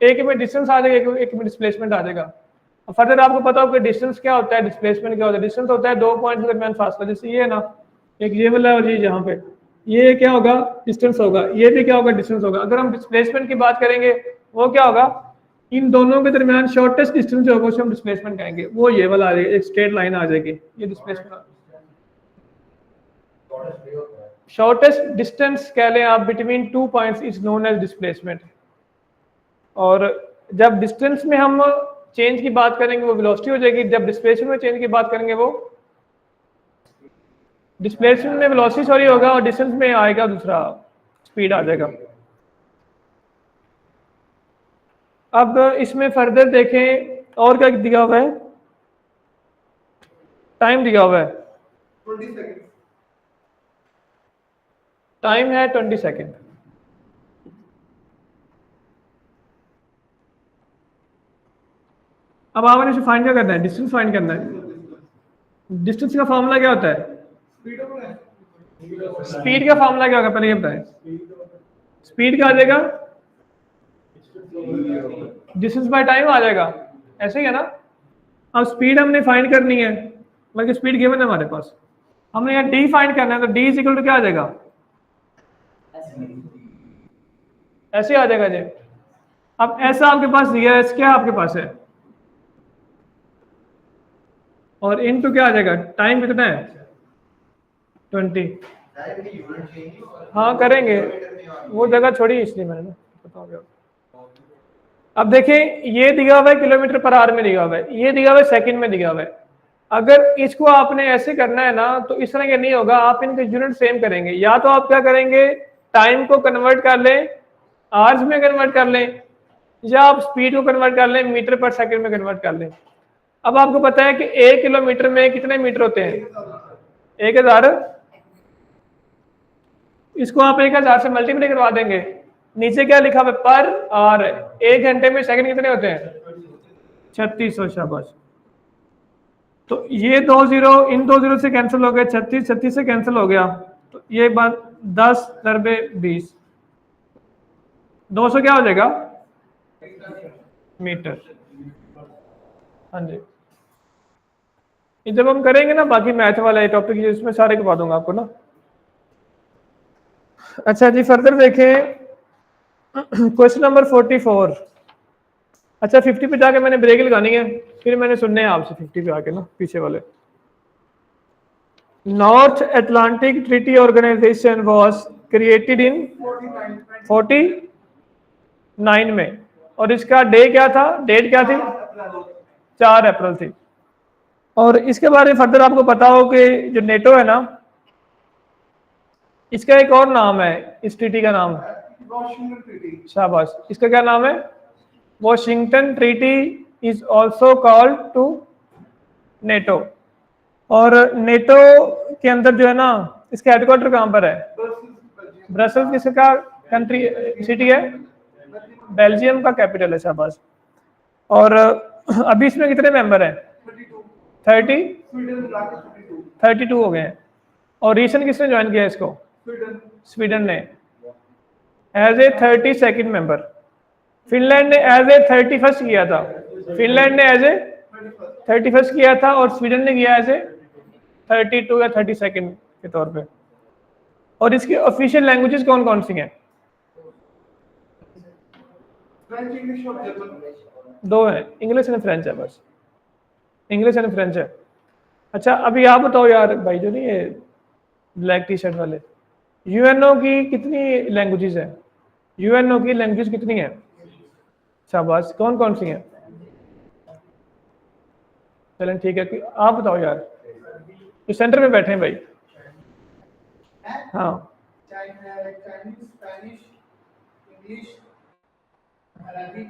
एक में डिस्टेंस आ जाएगा, एक में डिस्प्लेसमेंट आ जाएगा। और फर्दर आपको पता हो कि डिस्टेंस क्या होता है, डिस्प्लेसमेंट क्या होता है। डिस्टेंस होता है 2 पॉइंट के दरमियान फासला, जैसे ये है ना, एक ये वाला और ये यहाँ पे, ये क्या होगा? डिस्टेंस होगा। ये भी क्या होगा? डिस्टेंस होगा। अगर हम डिस्प्लेसमेंट की बात करेंगे, वो क्या होगा? इन दोनों के दरमियान शॉर्टेस्ट डिस्टेंस जो होगा उसे हम डिस्प्लेसमेंट कहेंगे। वो ये वाला आ जाएगा, एक स्ट्रेट लाइन आ जाएगी, ये डिस्प्लेसमेंट। शॉर्टेस्ट डिस्टेंस कह लें आप between 2 points is known as displacement. और जब डिस्टेंस में हम चेंज की बात करेंगे वो वेलोसिटी हो जाएगी, जब डिस्प्लेसमेंट में चेंज की बात करेंगे वो डिस्प्लेसमेंट में वेलोसिटी सॉरी होगा, और डिस्टेंस में आएगा दूसरा, स्पीड आ जाएगा। अब इसमें फर्दर देखें और क्या दिया हुआ है, टाइम दिया हुआ है, 20 सेकंड। टाइम है 20 सेकेंड। अब आपने इसे फाइंड क्या करना है, डिस्टेंस फाइंड करना है। डिस्टेंस का फॉर्मूला क्या होता है, स्पीड का फॉर्मूला क्या होगा पहले ये बताएं। स्पीड क्या आ जाएगा, डिस्टेंस बाय टाइम आ जाएगा, ऐसे ही है ना। अब स्पीड हमने फाइंड करनी है, मतलब स्पीड गिवन है हमारे पास, हमने यहाँ डी फाइंड करना है, तो डी इज इक्वल टू क्या आ जाएगा, ऐसे आ जाएगा जी। अब ऐसा आपके पास दिया है, क्या आपके पास है, और इनटू क्या आ जाएगा, टाइम कितना है 20। हाँ करेंगे, वो जगह छोड़ी इसलिए मैंने बताओ। अब देखें ये दिया हुआ है किलोमीटर पर आवर में दिया हुआ है, ये दिया हुआ है सेकंड में दिया हुआ है। अगर इसको आपने ऐसे करना है ना तो इस तरह के नहीं होगा, आप इनके यूनिट सेम करेंगे। या तो आप क्या करेंगे, टाइम को कन्वर्ट कर लें, आवर्स में कन्वर्ट कर लें, या आप स्पीड को कन्वर्ट कर लें, मीटर पर सेकंड में कन्वर्ट कर लें। अब आपको पता है कि 1 किलोमीटर में कितने मीटर होते हैं, 1000। इसको आप 1000 से मल्टीप्लाई करवा देंगे, नीचे क्या लिखा हुआ है, पर आवर। 1 घंटे में सेकंड कितने होते हैं, 3600। शाबाश। तो ये 2 जीरो इन 2 जीरो से कैंसिल हो गए, 36 से कैंसिल हो गया, तो ये बात 10 दरबे 20, 200 क्या हो जाएगा मीटर। हाँ जी, ये जब हम करेंगे ना बाकी मैथ वाला टॉपिक, इसमें सारे करवा दूंगा आपको ना। अच्छा जी, फर्दर देखें क्वेश्चन नंबर 44। अच्छा 50 पे जाके मैंने ब्रेक लगानी है, फिर मैंने सुनने हैं आपसे 50 पे आके ना पीछे वाले। North Atlantic Treaty Organization was created in 49 में, और इसका डे क्या था, डेट क्या थी, 4 अप्रैल थी। और इसके बारे में फर्दर आपको पता हो कि जो नेटो है ना, इसका एक और नाम है, इस ट्रीटी का नाम है, शाबाश, इसका क्या नाम है, Washington treaty is also called to NATO. और नेटो के अंदर जो है ना, इसका हेडक्वार्टर कहाँ पर है, ब्रसेल्स। किसका कंट्री सिटी है, बेल्जियम का कैपिटल है, शाबाश। और अभी इसमें कितने मेंबर हैं, 32 हो गए हैं। और रिसेंट किसने ज्वाइन किया इसको, स्वीडन ने as a 32nd member. Finland ने एज ए 31st किया था, फिनलैंड ने एज ए 31st किया था, और स्वीडन ने किया एज ए 32 या 32nd के तौर पे। और इसकी ऑफिशियल लैंग्वेजेस कौन कौन सी हैं, दो हैं, इंग्लिश एंड फ्रेंच है, बस इंग्लिश एंड फ्रेंच है। अच्छा अभी आप बताओ यार भाई, जो नहीं ये ब्लैक टी शर्ट वाले, यूएनओ की कितनी लैंग्वेजेस है, यूएनओ की लैंग्वेज कितनी है, शाबाश, कौन कौन सी हैं, चलें ठीक है, आप बताओ यार, तो सेंटर में बैठे हैं भाई। हाँ चाइनीज, स्पेनिश, इंग्लिश, अरबी,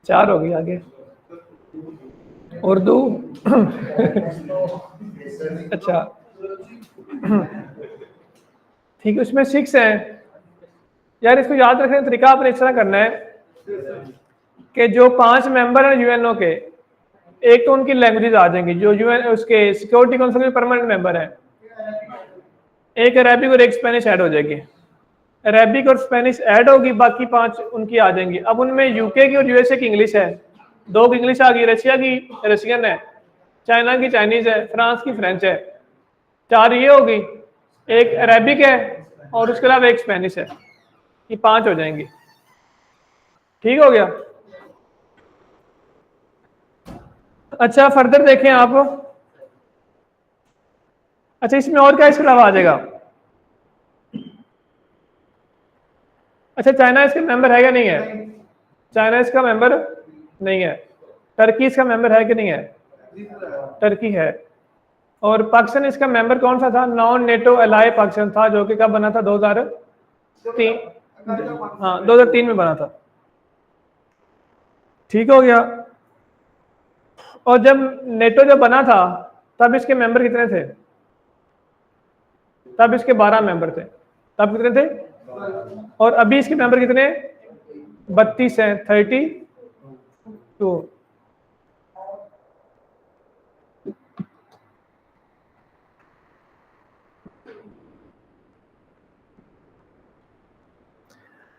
4 हो गई, आगे उर्दू अच्छा ठीक है, उसमें 6 है यार। इसको याद रखने का तरीका आपने इस तरह करना है कि जो 5 मेंबर हैं यूएनओ के, एक तो उनकी लैंग्वेजेस आ जाएंगी, जो यूएन उसके सिक्योरिटी काउंसिल के परमानेंट मेंबर हैं, एक अरेबिक और एक स्पेनिश ऐड हो जाएगी, अरेबिक और स्पेनिश ऐड होगी, बाकी 5 उनकी आ जाएंगी। अब उनमें यूके की और यूएसए की इंग्लिश है, 2 की इंग्लिश आ गई, रशिया की रशियन है, चाइना की चाइनीज है, फ्रांस की फ्रेंच है, 4 ये होगी, एक अरेबिक है, और उसके अलावा एक स्पेनिश है, ये 5 हो जाएंगी। ठीक हो गया। अच्छा फर्दर देखें आप, अच्छा इसमें और क्या इसके अलावा आ जाएगा, अच्छा चाइना इसका मेंबर है या नहीं है, चाइना इसका मेंबर नहीं है। टर्की इसका मेंबर है कि नहीं है, टर्की है। और पाकिस्तान इसका मेंबर कौन सा था, नॉन नेटो अलाय पाकिस्तान था, जो कि कब बना था, 2003, हाँ 2003 में बना था। ठीक हो गया। और जब नेटो जब बना था तब इसके मेंबर कितने थे, तब इसके 12 मेंबर थे, तब कितने थे, और अभी इसके मेंबर कितने, 32 हैं, 32 2।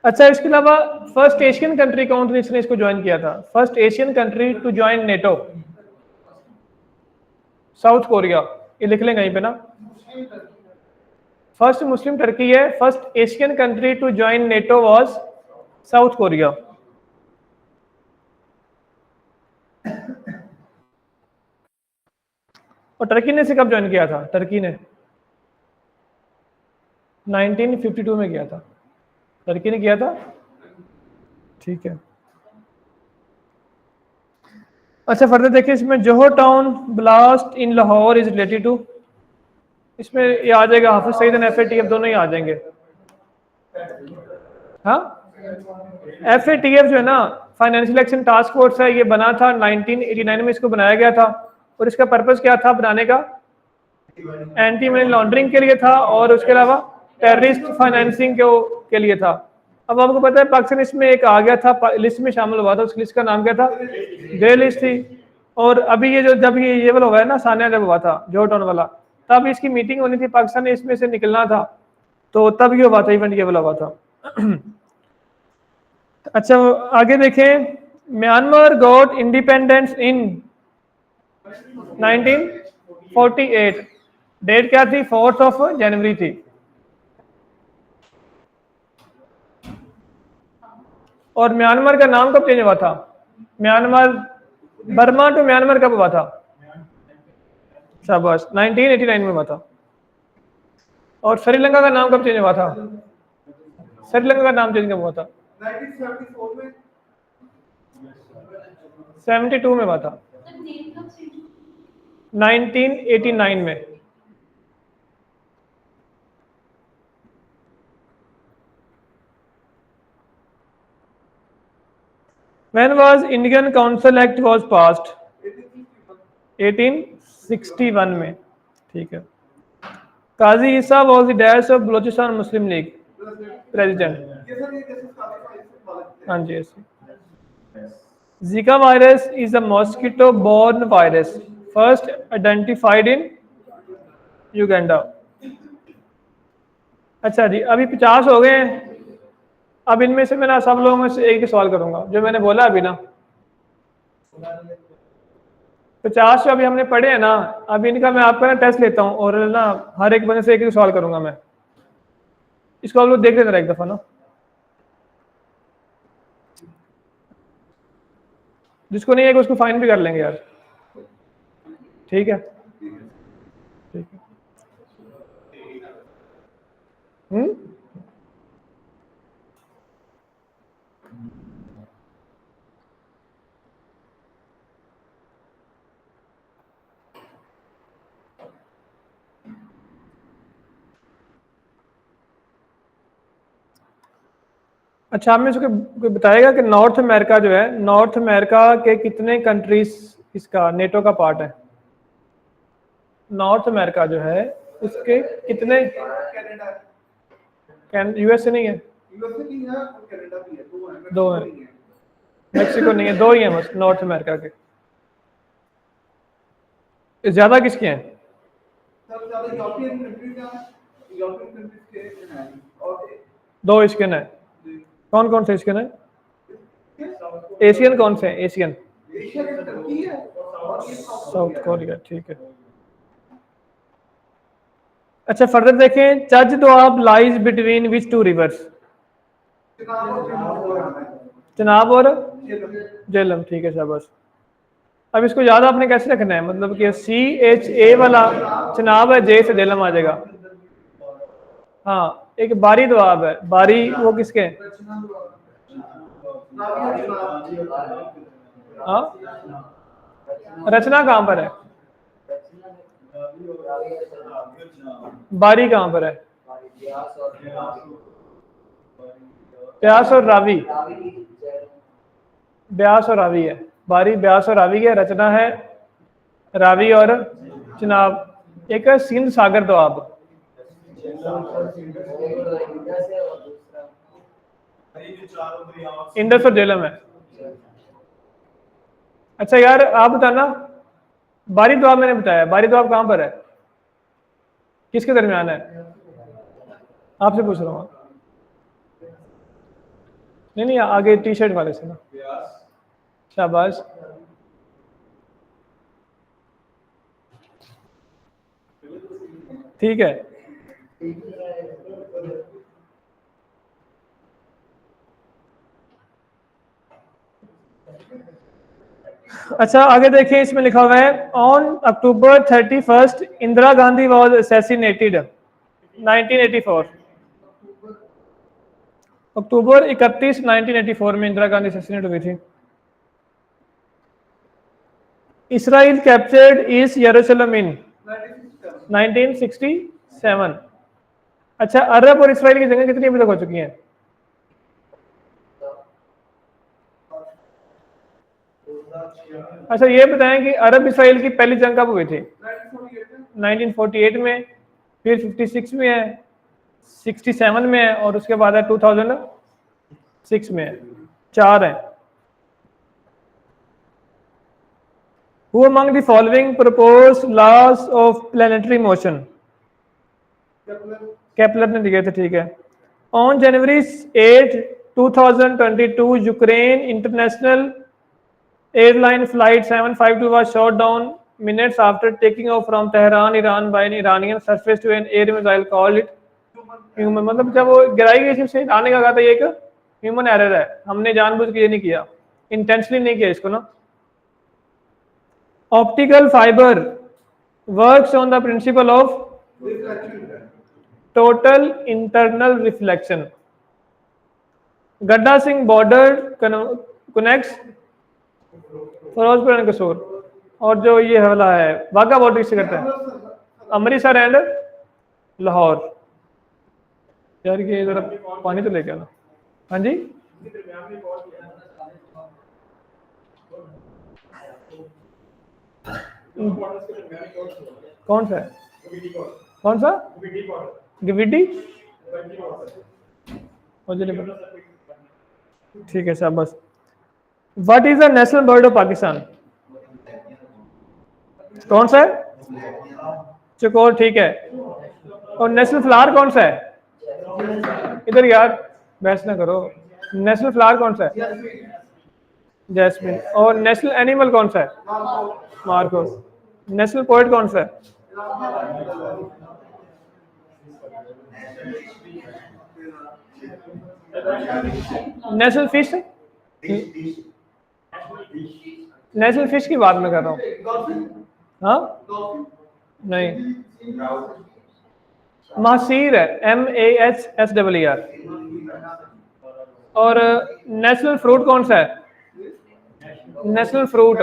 अच्छा, इसके अलावा फर्स्ट एशियन कंट्री कौन थी जिसने इसको ज्वाइन किया था? First Asian country to join NATO, South Korea. ये लिख लेंगे यहीं पे ना। फर्स्ट मुस्लिम टर्की है, first Asian country to join NATO was South Korea. और टर्की ने इसे कब ज्वाइन किया था? टर्की ने 1952 में किया था, टर्की ने किया था। ठीक है। अच्छा, फर्दर देखिए, इसमें Johar town blast in Lahore is related to, इसमें ये आ जाएगा हाफिज सईद एंड FATF दोनों ही आ जाएंगे। हाँ, FATF जो है ना, फाइनेंशियल एक्शन टास्क फोर्स है, ये बना था 1989 में, इसको बनाया गया था। और इसका पर्पस क्या था बनाने का? एंटी मनी लॉन्ड्रिंग के लिए था, और उसके अलावा टेररिस्ट फाइनेंसिंग के लिए था। अब आपको पता है पाकिस्तान इसमें एक आ गया था, लिस्ट में शामिल हुआ था, उस लिस्ट का नाम क्या था? ग्रे लिस्ट थी। और अभी ये जो जब ये वाला हुआ है ना, सानिया जब हुआ था जोहर टाउन वाला, तब इसकी मीटिंग होनी थी, पाकिस्तान ने इसमें से निकलना था, तो तब ये हुआ था, इवेंट ये वाला हुआ था। अच्छा, आगे देखें, Myanmar got independence in 1948, date क्या थी? 4 जनवरी थी। और म्यांमार का नाम कब चेंज हुआ था? म्यांमार, बर्मा टू म्यांमार कब हुआ था? शाबाश, 1989 में हुआ था। और श्रीलंका का नाम कब चेंज हुआ था? श्रीलंका का नाम चेंज कब हुआ था? 1974 में। 72 में हुआ था, 1989 में। When was Indian Council Act was passed? 1861 में। ठीक है। काजी ईसा was the dash of Balochistan Muslim league president. हाँ जी, ऐसे। Zika virus is a mosquito-borne virus, first identified in Uganda. अच्छा जी, अभी 50 हो गए हैं। अब इनमें से मैं ना सब लोगों में से एक ही सवाल करूंगा, जो मैंने बोला अभी ना। 50 जो अभी हमने पढ़े हैं ना, अभी इनका मैं आपका ना टेस्ट लेता हूँ, और ना हर एक बंदे से एक ही सवाल करूंगा मैं। इसको आप लोग देख लेना एक दफा ना, जिसको नहीं है उसको फाइन भी कर लेंगे यार। ठीक है, ठीक है। अच्छा, आप में से कोई बताएगा कि नॉर्थ अमेरिका जो है, नॉर्थ अमेरिका के कितने कंट्रीज इसका नेटो का पार्ट है? नॉर्थ अमेरिका जो है उसके कितने? यूएसए नहीं है, दो है, मेक्सिको नहीं है, दो ही है बस नॉर्थ अमेरिका के। ज्यादा किसके हैं? दो स्किन है। कौन कौन से स्किन है? एशियन कौन से हैं? Asian, South Korea. ठीक है। अच्छा, फर्दर देखें, Chaj Doab lies between which two rivers? Chenab और झेलम। ठीक है, शाबाश। अब इसको याद आपने कैसे रखना है? मतलब कि CHA वाला चनाब है, J से झेलम आ जाएगा। हाँ, एक बारी दोआब है, बारी वो किसके? हाँ, रचना कहाँ पर है? बारी कहाँ पर है? ब्यास और रावी, ब्यास और रावी है। बारी ब्यास और रावी है, रचना है रावी और चनाब। एक है सिंध सागर दोआब, इंडस और झेलम है। अच्छा यार आप बताना, बारी दुआ मैंने बताया, बारी दुआ कहाँ पर है, किसके दरमियान है, आपसे पूछ रहा हूँ। नहीं नहीं आगे टी शर्ट वाले से ना, शाबाश। ठीक है, अच्छा आगे देखिए, इसमें लिखा हुआ है on October 31 Indira Gandhi was assassinated 1984। अक्टूबर 31 1984 में इंदिरा गांधी असैसिनेट हुई थी। इसराइल कैप्चर्ड ईस्ट यरूशलेम इन 1967। अच्छा अरब और इसराइल की जंगें कितनी अभी तक हो चुकी हैं? अच्छा ये बताएं कि अरब इसराइल की पहली जंग कब हुई थी? 1948 में, फिर 56 में है, 67 में है और उसके बाद है 2006 में है। 4 है। Who among the following proposed laws of planetary motion? Kepler ने दिए थे, ठीक है। On January 8, 2022, Ukraine International Airline Flight 752 was shot down minutes after taking off from Tehran, Iran by an Iranian surface to an air missile called it human। मतलब जब वो गिराई गई थी आने का कहा था, ये एक ह्यूमन एरर है, हमने जानबूझ के ये नहीं किया, इंटेंशनली नहीं किया इसको ना। Optical fibre works on the principle of total internal reflection. Ganda Singh border connects Ferozepur and Kasur, और जो ये वाला है वाघा बॉर्डर किससे करता है? अमृतसर एंड लाहौर। यार ये जरा पानी तो लेके आना। हाँ जी, कौन सा है, कौन सा गिविडी? मुझे नहीं पता, ठीक है शाबाश। What is the national bird of Pakistan? कौन सा है? चकोर, ठीक है। और नेशनल फ्लावर कौन सा है? इधर यार बहस ना करो, नेशनल फ्लावर कौन सा है? जैस्मिन। और नेशनल एनिमल कौन सा है? मार्कोस। नेशनल पोएट कौन सा है? National fish? नेशनल फिश की बात मैं कर रहा हूँ। हाँ नहीं, मासीर है, MAHSER। और नेशनल फ्रूट कौन सा है? नेशनल फ्रूट,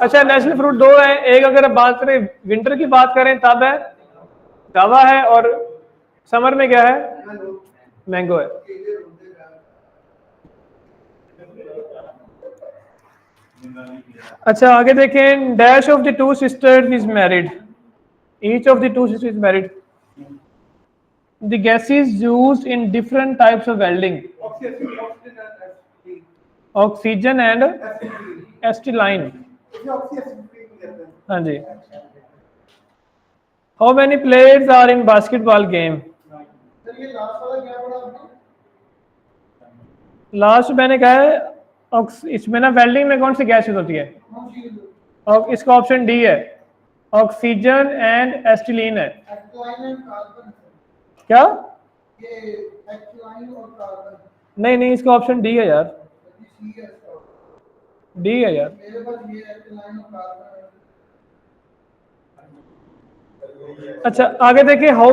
अच्छा नेशनल फ्रूट दो है, एक अगर बात करें विंटर की बात करें तब है गावा है, और समर में क्या है? मैंगो है। अच्छा आगे देखें, dash of the two sisters is married, each of the two sisters is married. The gases used in different types of welding, oxygen and acetylene. हाँ जी। How many players are in basketball game? Last मैंने कहा है इसमें ना welding में कौन सी gas use होती है? और इसका ऑप्शन डी है, ऑक्सीजन एंड एस्टिलीन है। क्या? नहीं नहीं, इसका ऑप्शन डी है यार, डी है यार। अच्छा आगे देखिए, how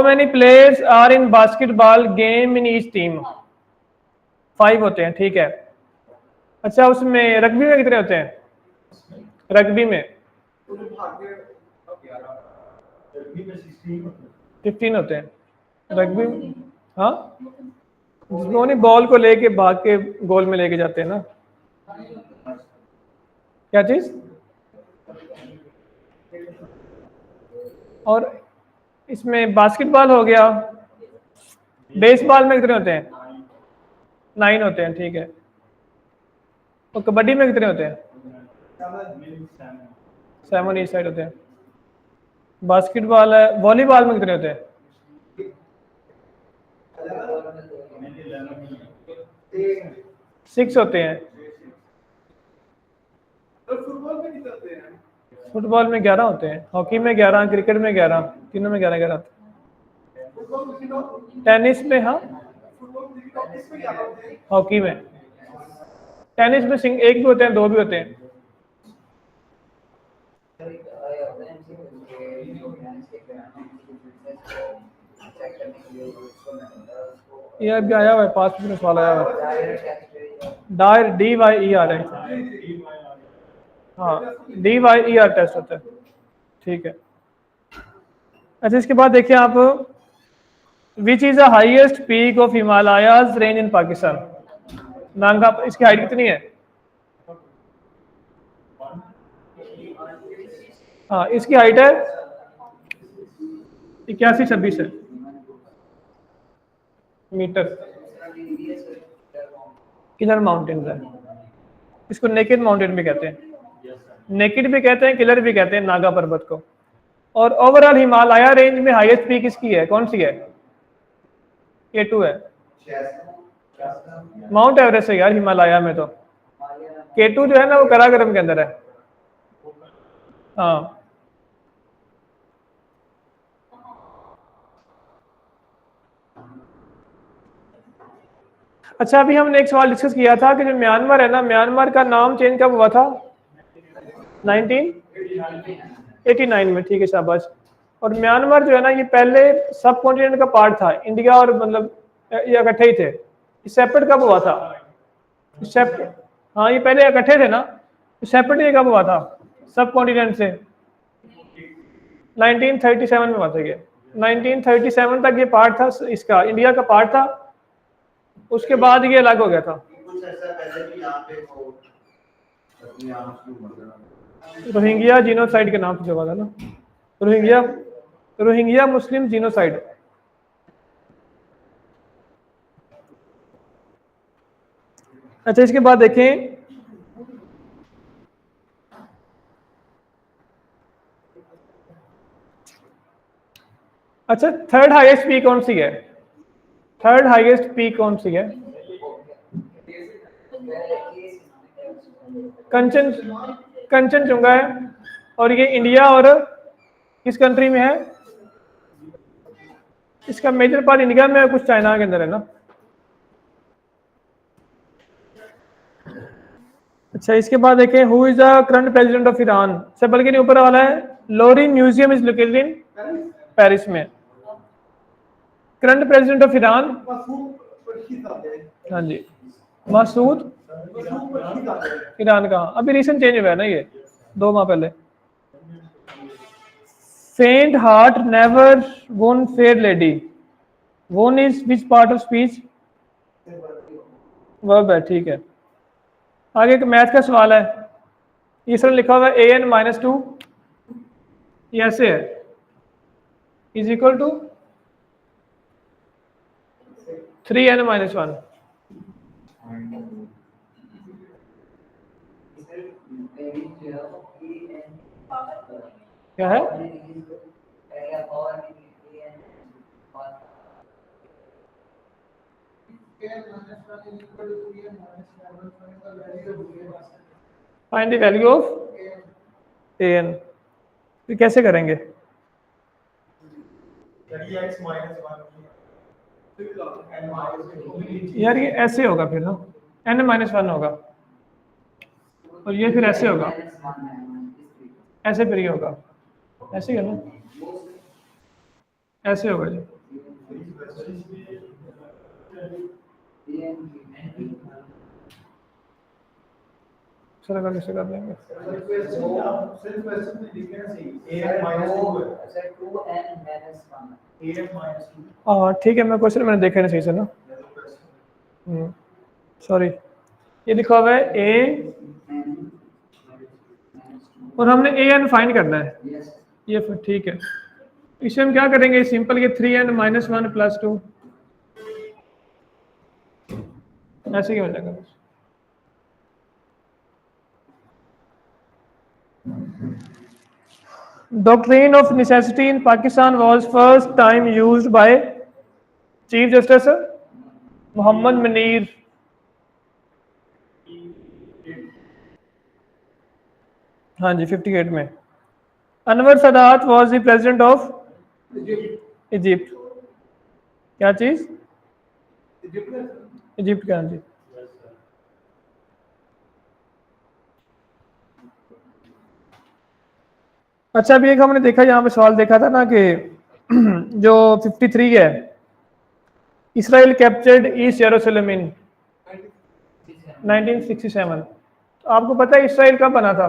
many players are in basketball game in each team? 5 होते हैं, ठीक है। अच्छा उसमें रग्बी में कितने होते हैं? रग्बी में 15 होते हैं रग्बी। हाँ जिसमें उन्हें बॉल को लेके भाग के गोल में लेके जाते हैं ना। क्या चीज? और इसमें बास्केटबॉल हो गया, बेसबॉल में कितने होते हैं? 9 होते हैं, ठीक है। और कबड्डी में कितने होते हैं? 7 ईच साइड होते हैं। बास्केटबॉल है, वॉलीबॉल में कितने होते हैं? 6 होते हैं। फुटबॉल में कितने होते हैं? फुटबॉल में 11 होते हैं, हॉकी में 11, क्रिकेट में 11, तीनों में 11 होते हैं। टेनिस में, हाँ, हॉकी में, टेनिस में एक भी होते हैं, 2 भी होते हैं। ये अभी आया हुआ है, 5 में सवाल आया हुआ है। डायर DYER है, हाँ, DYER टेस्ट होता है। ठीक है। अच्छा, इसके बाद देखिए आप, which is the highest peak of Himalayas range इन पाकिस्तान? नांगा, इसकी हाइट कितनी है? हाँ, इसकी हाइट है 8126 है मीटर। किलर माउंटेन है, इसको नेकेड माउंटेन भी कहते हैं, नेकेड भी कहते हैं, किलर भी कहते हैं नागा पर्वत को। और ओवरऑल हिमालय रेंज में हाईएस्ट पीक इसकी है, कौन सी है? K2 है। माउंट एवरेस्ट है यार हिमालय में, तो K2 जो है ना वो काराकोरम के अंदर है। हाँ, अच्छा, अभी हमने एक सवाल डिस्कस किया था कि जो म्यांमार है ना, म्यांमार का नाम चेंज कब हुआ था? 1989 में। ठीक है, शाबाश। और म्यांमार जो है ना, ये पहले सब कॉन्टिनेंट का पार्ट था, इंडिया और मतलब ये इकट्ठे ही थे। सेपरेट कब हुआ था? सेपरेट, हाँ, ये पहले इकट्ठे थे ना, सेपरेट ये कब हुआ था सब कॉन्टिनेंट से? 1937 में हुआ था ये। 1937 तक ये पार्ट था इसका, इंडिया का पार्ट था, उसके बाद ये अलग हो गया था। रोहिंग्या जीनोसाइड के नाम से हुआ था ना, रोहिंग्या मुस्लिम जीनोसाइड। अच्छा, इसके बाद देखें, अच्छा, थर्ड हाईएस्ट पीक कौन सी है? थर्ड हाईएस्ट पीक कौन सी है? कंचनजुंगा है, और ये इंडिया और किस कंट्री में है? इसका मेजर पार्ट इंडिया में है, कुछ चाइना के अंदर है ना। अच्छा, इसके बाद देखें, who is the current president of Iran? से बल्कि नहीं, ऊपर वाला है, Louvre museum is located in Paris में। करंट प्रेसिडेंट ऑफ ईरान, हाँ जी, मसूद ईरान का, अभी रिसेंट चेंज हुआ है ना ये 2 माह पहले। फेंट हार्ट नेवर वोन फेयर लेडी, वोन is which part of speech? Verb है, ठीक है। आगे एक मैथ का सवाल है, इस तरह लिखा हुआ है an-2, ये ऐसे है, इज इक्वल टू 3n-1। क्या है? Find the value of an, तो कैसे करेंगे? यार ये ऐसे होगा फिर ना, n-1 होगा, और ये फिर ऐसे होगा, ऐसे फिर ये होगा, ऐसे ही है ना, ऐसे होगा जी। चलो कर कैसे कर लेंगे? हाँ ठीक है, मैं क्वेश्चन मैंने देखा नहीं सही से ना, सॉरी। ये लिखा हुआ है a, और हमने an फाइंड करना है, ये फिर ठीक है। इसे हम क्या करेंगे, सिंपल, ये 3n-1 + 2 ऐसे ही हो जाएगा। Doctrine of necessity in Pakistan was first time used by Chief Justice Muhammad Munir. हाँ जी 58 में। Anwar Sadat was the president of Egypt. क्या चीज? इजिप्ट का। हाँ जी। अच्छा अभी एक हमने देखा यहाँ पे सवाल देखा था ना कि जो 53 है, इसराइल कैप्चर्ड ईस्ट यरूशलेम इन 1967। तो आपको पता है इसराइल कब बना था?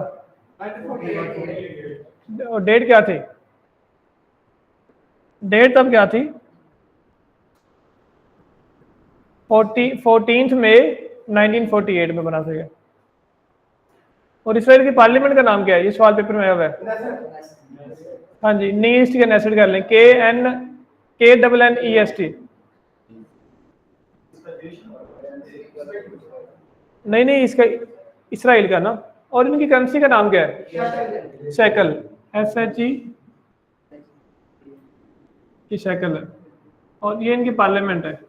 और डेट क्या थी? डेट तब क्या थी? 14 मई 1948 में बना था। और इसराइल की पार्लियामेंट का नाम क्या है? ये सवाल पेपर में आया हुआ है। हाँ जी, नीस्ट या नेसेट कर लें, KNEST। नहीं इसका इसराइल का ना। और इनकी करेंसी का नाम क्या है? शेकल, SHE की शेकल है। और ये इनकी पार्लियामेंट है,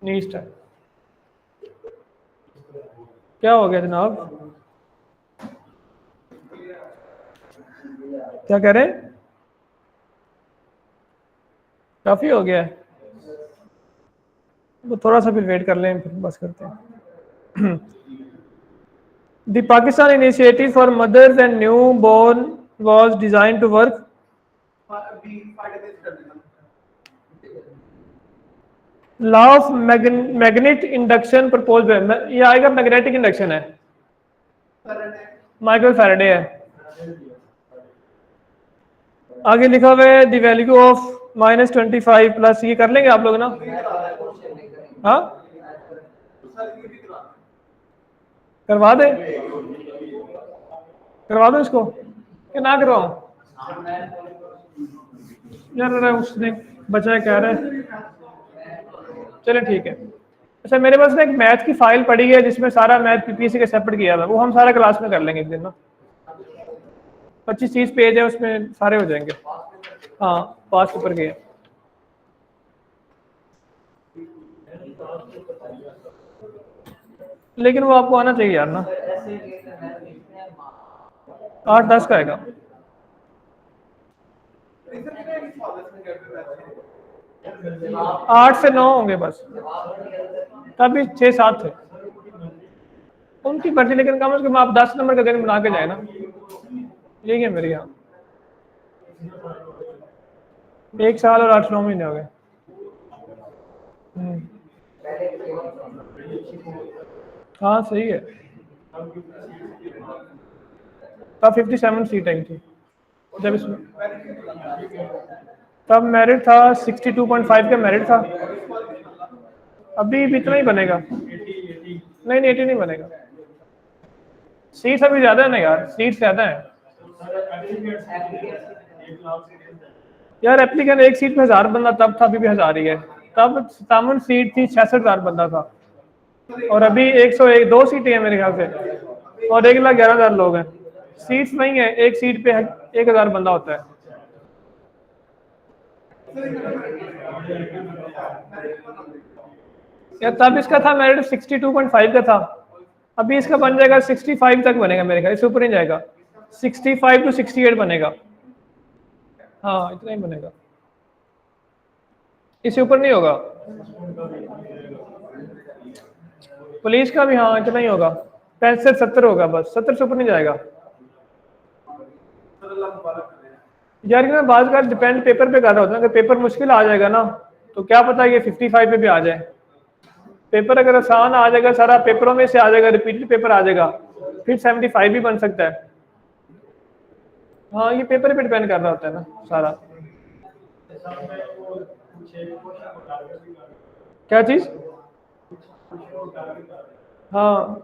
नीस्ट है। क्या हो गया जनाब? क्या कह रहे हैं? काफी हो गया है, वो थोड़ा सा फिर वेट कर लें, फिर बस करते हैं। The Pakistan Initiative for Mothers and Newborn was designed to work. Law of magnet induction propose है, ये आएगा मैग्नेटिक इंडक्शन है, माइकल फैराडे है। आगे लिखा हुआ है द वैल्यू ऑफ -25 प्लस, ये कर लेंगे आप लोग ना? हाँ करवा दे, करवा दो इसको कि ना करवाऊं? यार उसने बच्चा कह रहा है, चले ठीक है। अच्छा मेरे पास ना एक मैथ की फाइल पड़ी है जिसमें सारा मैथ PPSC का सेपरेट किया हुआ है, वो हम सारा क्लास में कर लेंगे एक दिन ना। 25-30 पेज है, उसमें सारे हो जाएंगे। हाँ पास पेपर के। लेकिन वो आपको आना चाहिए यार ना। 8-10 का आएगा। आठ से 9 होंगे बस, तभी 6-7 थे उनकी भर्ती। लेकिन कम से कम आप 10 नंबर का दिन बना के जाए ना, यही है मेरे यहाँ। 1 साल और 8-9 महीने हो गए। हाँ सही है। तब 57 सीट आई थी जब इसमें, तब मेरिट था 62.5 का मेरिट था। अभी भी इतना ही बनेगा। नहीं 80 नहीं बनेगा। सीट्स अभी ज्यादा है ना यार, सीट्स ज्यादा है यार। एप्लीकेंट एक सीट पे 1000 बंदा तब था, अभी भी 1000 ही है। तब 57 सीट थी, 66,000 बंदा था। और अभी 101 2 सीटें हैं मेरे ख्याल से, और 1,11,000 लोग हैं। सीट्स नहीं है, एक सीट पे 1000 बंदा होता है। या तब इसका था मेरिट 62.5 का था, अभी इसका बन जाएगा 65 तक बनेगा मेरे ख्याल, इससे ऊपर नहीं जाएगा। 65 to 68 बनेगा। हाँ इतना ही बनेगा, इससे ऊपर नहीं होगा। पुलिस का भी हाँ इतना ही होगा, 65-70 होगा बस, 70 से ऊपर नहीं जाएगा। यार कि मैं बात कर डिपेंड पेपर पे कर रहा होता है, अगर पेपर मुश्किल आ जाएगा ना तो क्या पता ये 55 पे भी आ जाए। पेपर अगर आसान आ जाएगा, सारा पेपरों में से आ जाएगा, रिपीटेड पेपर आ जाएगा, फिर 75 भी बन सकता है। हाँ ये पेपर पे डिपेंड कर रहा होता है ना सारा। क्या चीज? हाँ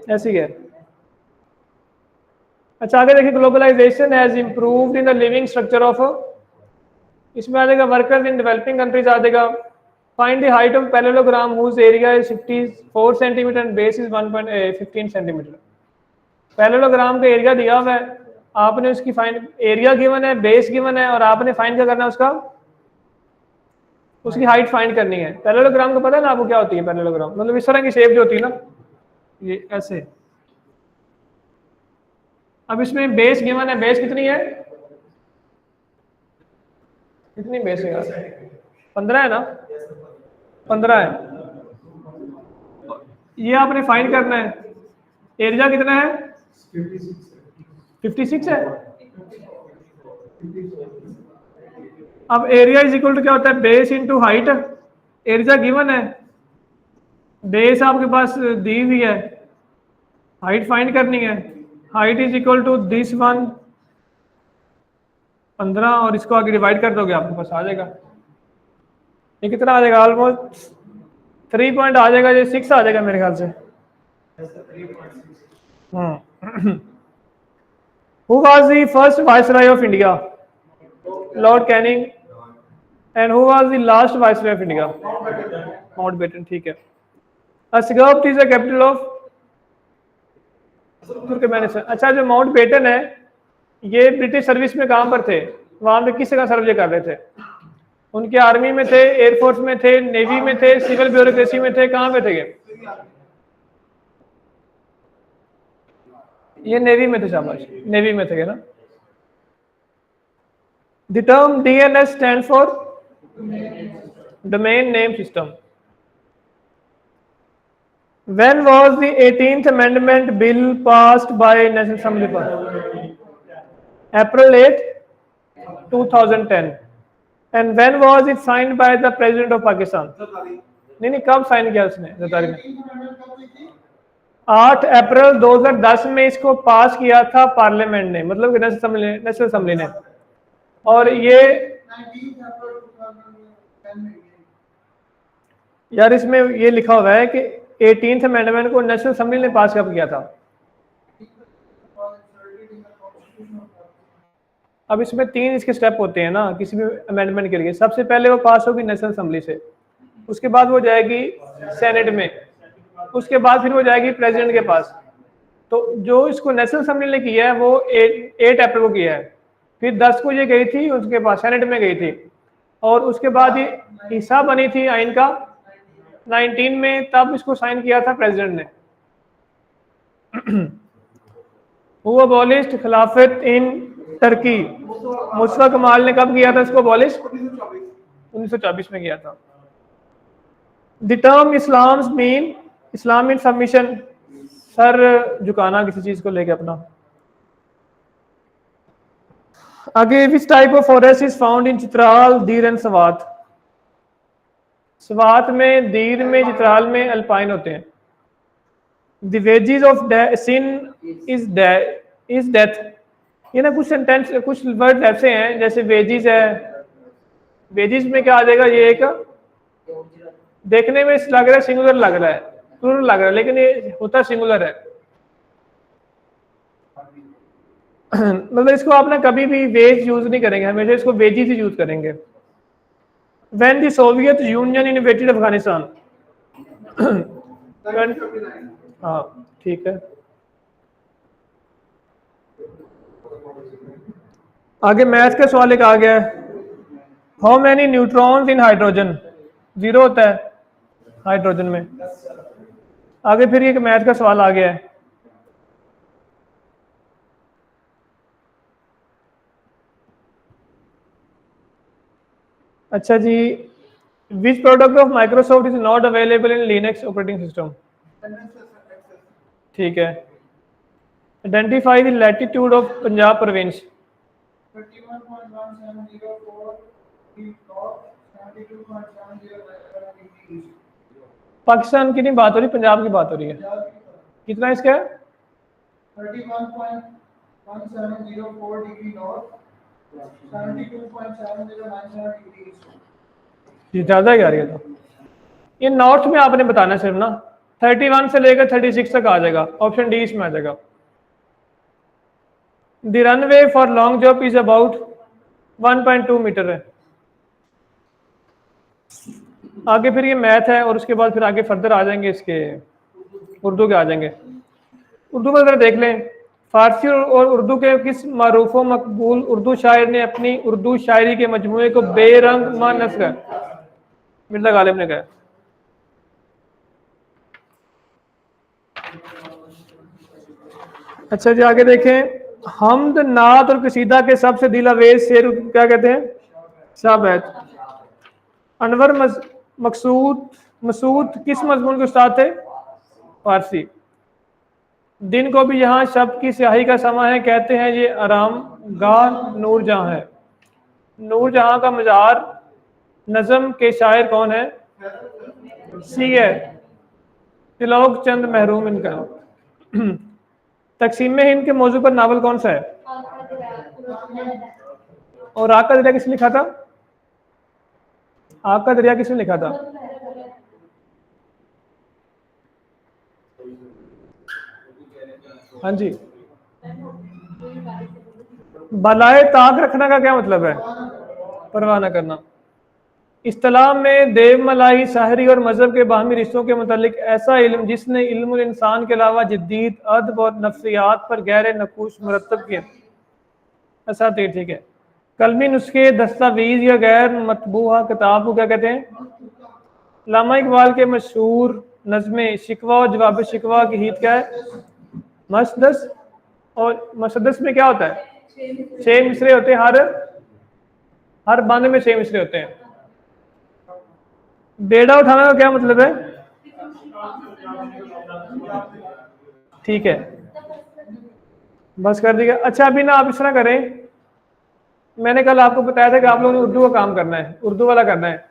ऐसी है। अच्छा आगे देखिए, globalization has improved in the living structure of, इसमें आ जाएगा वर्कर्स इन डेवलपिंग कंट्रीज आ जाएगा, Find the height of parallelogram whose area is 54 centimeter and base is 1.15 centimeter. Parallelogram का एरिया दिया हुआ है, आपने उसकी फाइंड एरिया गिवन है, बेस गिवन है, और आपने फाइंड क्या करना है उसका, उसकी हाइट फाइंड करनी है। पैरेललोग्राम को पता है ना आपको क्या होती है पैरेललोग्राम, मतलब इस तरह की शेप जो होती है ना, ये ऐसे। अब इसमें बेस गिवन है, बेस कितनी है, कितनी बेस है यार, 15 है ना, 15 है। ये आपने फाइंड करना है, एरिया कितना है, 56 है। अब एरिया इज इक्वल टू क्या होता है, base into height. Area given है, बेस आपके पास दी हुई है, हाइट फाइंड करनी है। Height is equal to this one 15, और इसको आगे डिवाइड कर दोगे आपके पास आ जाएगा, ये कितना आ जाएगा, ऑलमोस्ट 3 पॉइंट आ जाएगा, ये 6 आ जाएगा मेरे ख्याल से। Who was the first viceroy of India? Lord Canning. And who was the last viceroy of India? Mountbatten. ठीक है। Ascot is the capital of Turkmenistan। अच्छा, जो माउंटबेटन है ये ब्रिटिश सर्विस में कहाँ पर थे, वहां पे किस जगह सर्वे कर रहे थे, उनके आर्मी में थे, एयरफोर्स में थे, नेवी में थे, सिविल ब्यूरोक्रेसी में थे, कहाँ पे थे ये नेवी में थे, शाबाश, नेवी में थे ना। The term DNS stands for Domain Name System. When was the 18th Amendment Bill passed by National Assembly? April 8, 2010. And when was it signed by the President of Pakistan? नहीं, कब sign किया उसने, 8 अप्रैल 2010 में इसको पास किया था पार्लियामेंट ने, मतलब नेशनल असेंबली ने। और ये यार इसमें ये लिखा हुआ है कि 18th अमेंडमेंट को नेशनल असेंबली ने पास कब किया था। अब इसमें 3 इसके स्टेप होते हैं ना किसी भी अमेंडमेंट के लिए। सबसे पहले वो पास होगी नेशनल असेंबली से, उसके बाद वो जाएगी सेनेट में, उसके बाद फिर वो जाएगी प्रेसिडेंट के पास। तो जो इसको नेशनल असेंबली ने किया है वो 8 अप्रैल को किया है, फिर 10 को ये गई थी उसके पास, सेनेट में गई थी, और उसके बाद ये हिस्सा बनी थी आइन का 19 में, तब इसको साइन किया था प्रेसिडेंट ने। वो अबॉलिश्ड खिलाफत इन टर्की, मुस्तफा कमाल ने कब किया था इसको अबॉलिश, 1924 में किया था। The term Islams mean, Islam mean submission, सर झुकाना किसी चीज को लेके अपना। आगे, which type of forest is found in Chitral, Dir and Swat? Swat में, दीर में, चित्राल में अल्पाइन होते हैं। The wages of sin is death. ये ना कुछ सेंटेंस, कुछ वर्ड ऐसे हैं जैसे वेजिस है, वेजिस में क्या आ जाएगा, ये एक देखने में लग रहा है सिंगुलर लग रहा है, प्लूरल लग रहा है, लेकिन ये होता सिंगुलर है। मतलब इसको आप ना कभी भी वेज यूज नहीं करेंगे, हमेशा इसको वेजिस ही यूज करेंगे। When the Soviet Union invaded Afghanistan, हाँ ठीक है। आगे मैथ का सवाल एक आ गया है, how many neutrons in hydrogen? 0 होता है हाइड्रोजन में। आगे फिर एक मैथ का सवाल आ गया है, अच्छा जी, which product of Microsoft is not available in Linux operating system? ठीक है। Identify the latitude of Punjab province. 31.170 Pakistan की नहीं बात हो रही, पंजाब की बात हो रही है। कितना इसका है? 31.1704 डिग्री नॉर्थ, 72.7097 डिग्री ईस्ट। ये ज्यादा ही आ रही है। तो ये नॉर्थ में आपने बताना सिर्फ ना, 31 से लेकर 36 तक आ जाएगा, ऑप्शन डी इसमें आ जाएगा। The runway for long jump is about 1.2 metre है। आगे फिर ये मैथ है और उसके बाद फिर आगे फर्दर आ जाएंगे इसके उर्दू के आ जाएंगे। उर्दू में ज़रा देख लें, फारसी और उर्दू के किस मारूफ व मकबूल उर्दू शायर ने अपनी उर्दू शायरी के मजमूए को बेरंग मा नस्र मिर्ज़ा गालिब ने कहा। अच्छा जी आगे देखें, हमद नात और कसीदा के सबसे दिलावेज शेर क्या कहते हैं? शाबैत। अनवर मकसूद किस मजमून के उस्ताद थे? फारसी। दिन को भी यहाँ शब की स्याही का समा है, कहते हैं ये आराम गाह नूर जहाँ है। नूर जहाँ का मजार नज़म के शायर कौन है? सी है तिलोक चंद महरूम इनका। तकसीम हिंद के मौजू पर नावल कौन सा है? और आका दरिया किसने लिखा था? आका दरिया किसने लिखा था? हाँ जी। बलाए ताक रखना का क्या मतलब है? परवाह न करना। इस्तिलाह में देव मलाई साहरी और मजहब के बाहमी रिश्तों के मुतालिक ऐसा इल्म जिसने इल्मुल इंसान के अलावा जदीद अदब और नफ्सियात पर गहरे नकूश मुरतब किए। ऐसा ठीक है। कलमी नुस्खे दस्तावेज या गैर मतबूआ किताब को क्या कहते हैं? अल्लामा इकबाल के मशहूर नज़्मे शिकवा और जवाब शिकवा की हित क्या है? मसदस। और मसदस में क्या होता है? 6 मिसरे होते हैं, हर बांध में 6 मिसरे होते हैं। बेड़ा उठाना का क्या मतलब है? ठीक है, बस कर दिया। अच्छा अभी ना आप इस तरह करें, मैंने कल आपको बताया था कि आप लोगों ने उर्दू का काम करना है, उर्दू वाला करना है।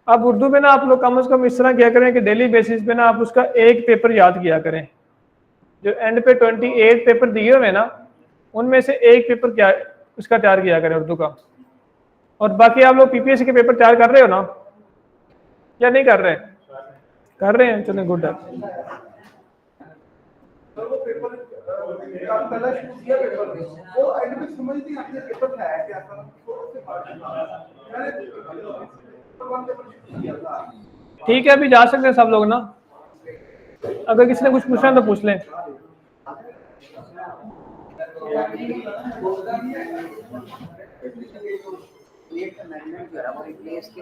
अब उर्दू में ना आप लोग कम से कम इस तरह किया करें कि डेली बेसिस पे ना आप उसका एक पेपर याद किया करें। जो एंड पे 28 पेपर दिए हुए ना, उनमें से एक पेपर क्या उसका तैयार किया करें उर्दू का। और बाकी आप लोग पीपीएससी के पेपर तैयार कर रहे हो ना या नहीं कर रहे? कर रहे हैं, चलो गुड है। वो पेपर पहला शुरू किया पेपर वो एंड में समझ नहीं आती पेपर है क्या था तो उससे ठीक है, अभी जा सकते हैं सब लोग ना, अगर किसी ने कुछ पूछना तो पूछ लें। प्लेट का मैनेजमेंट जो है हमारी प्लेस के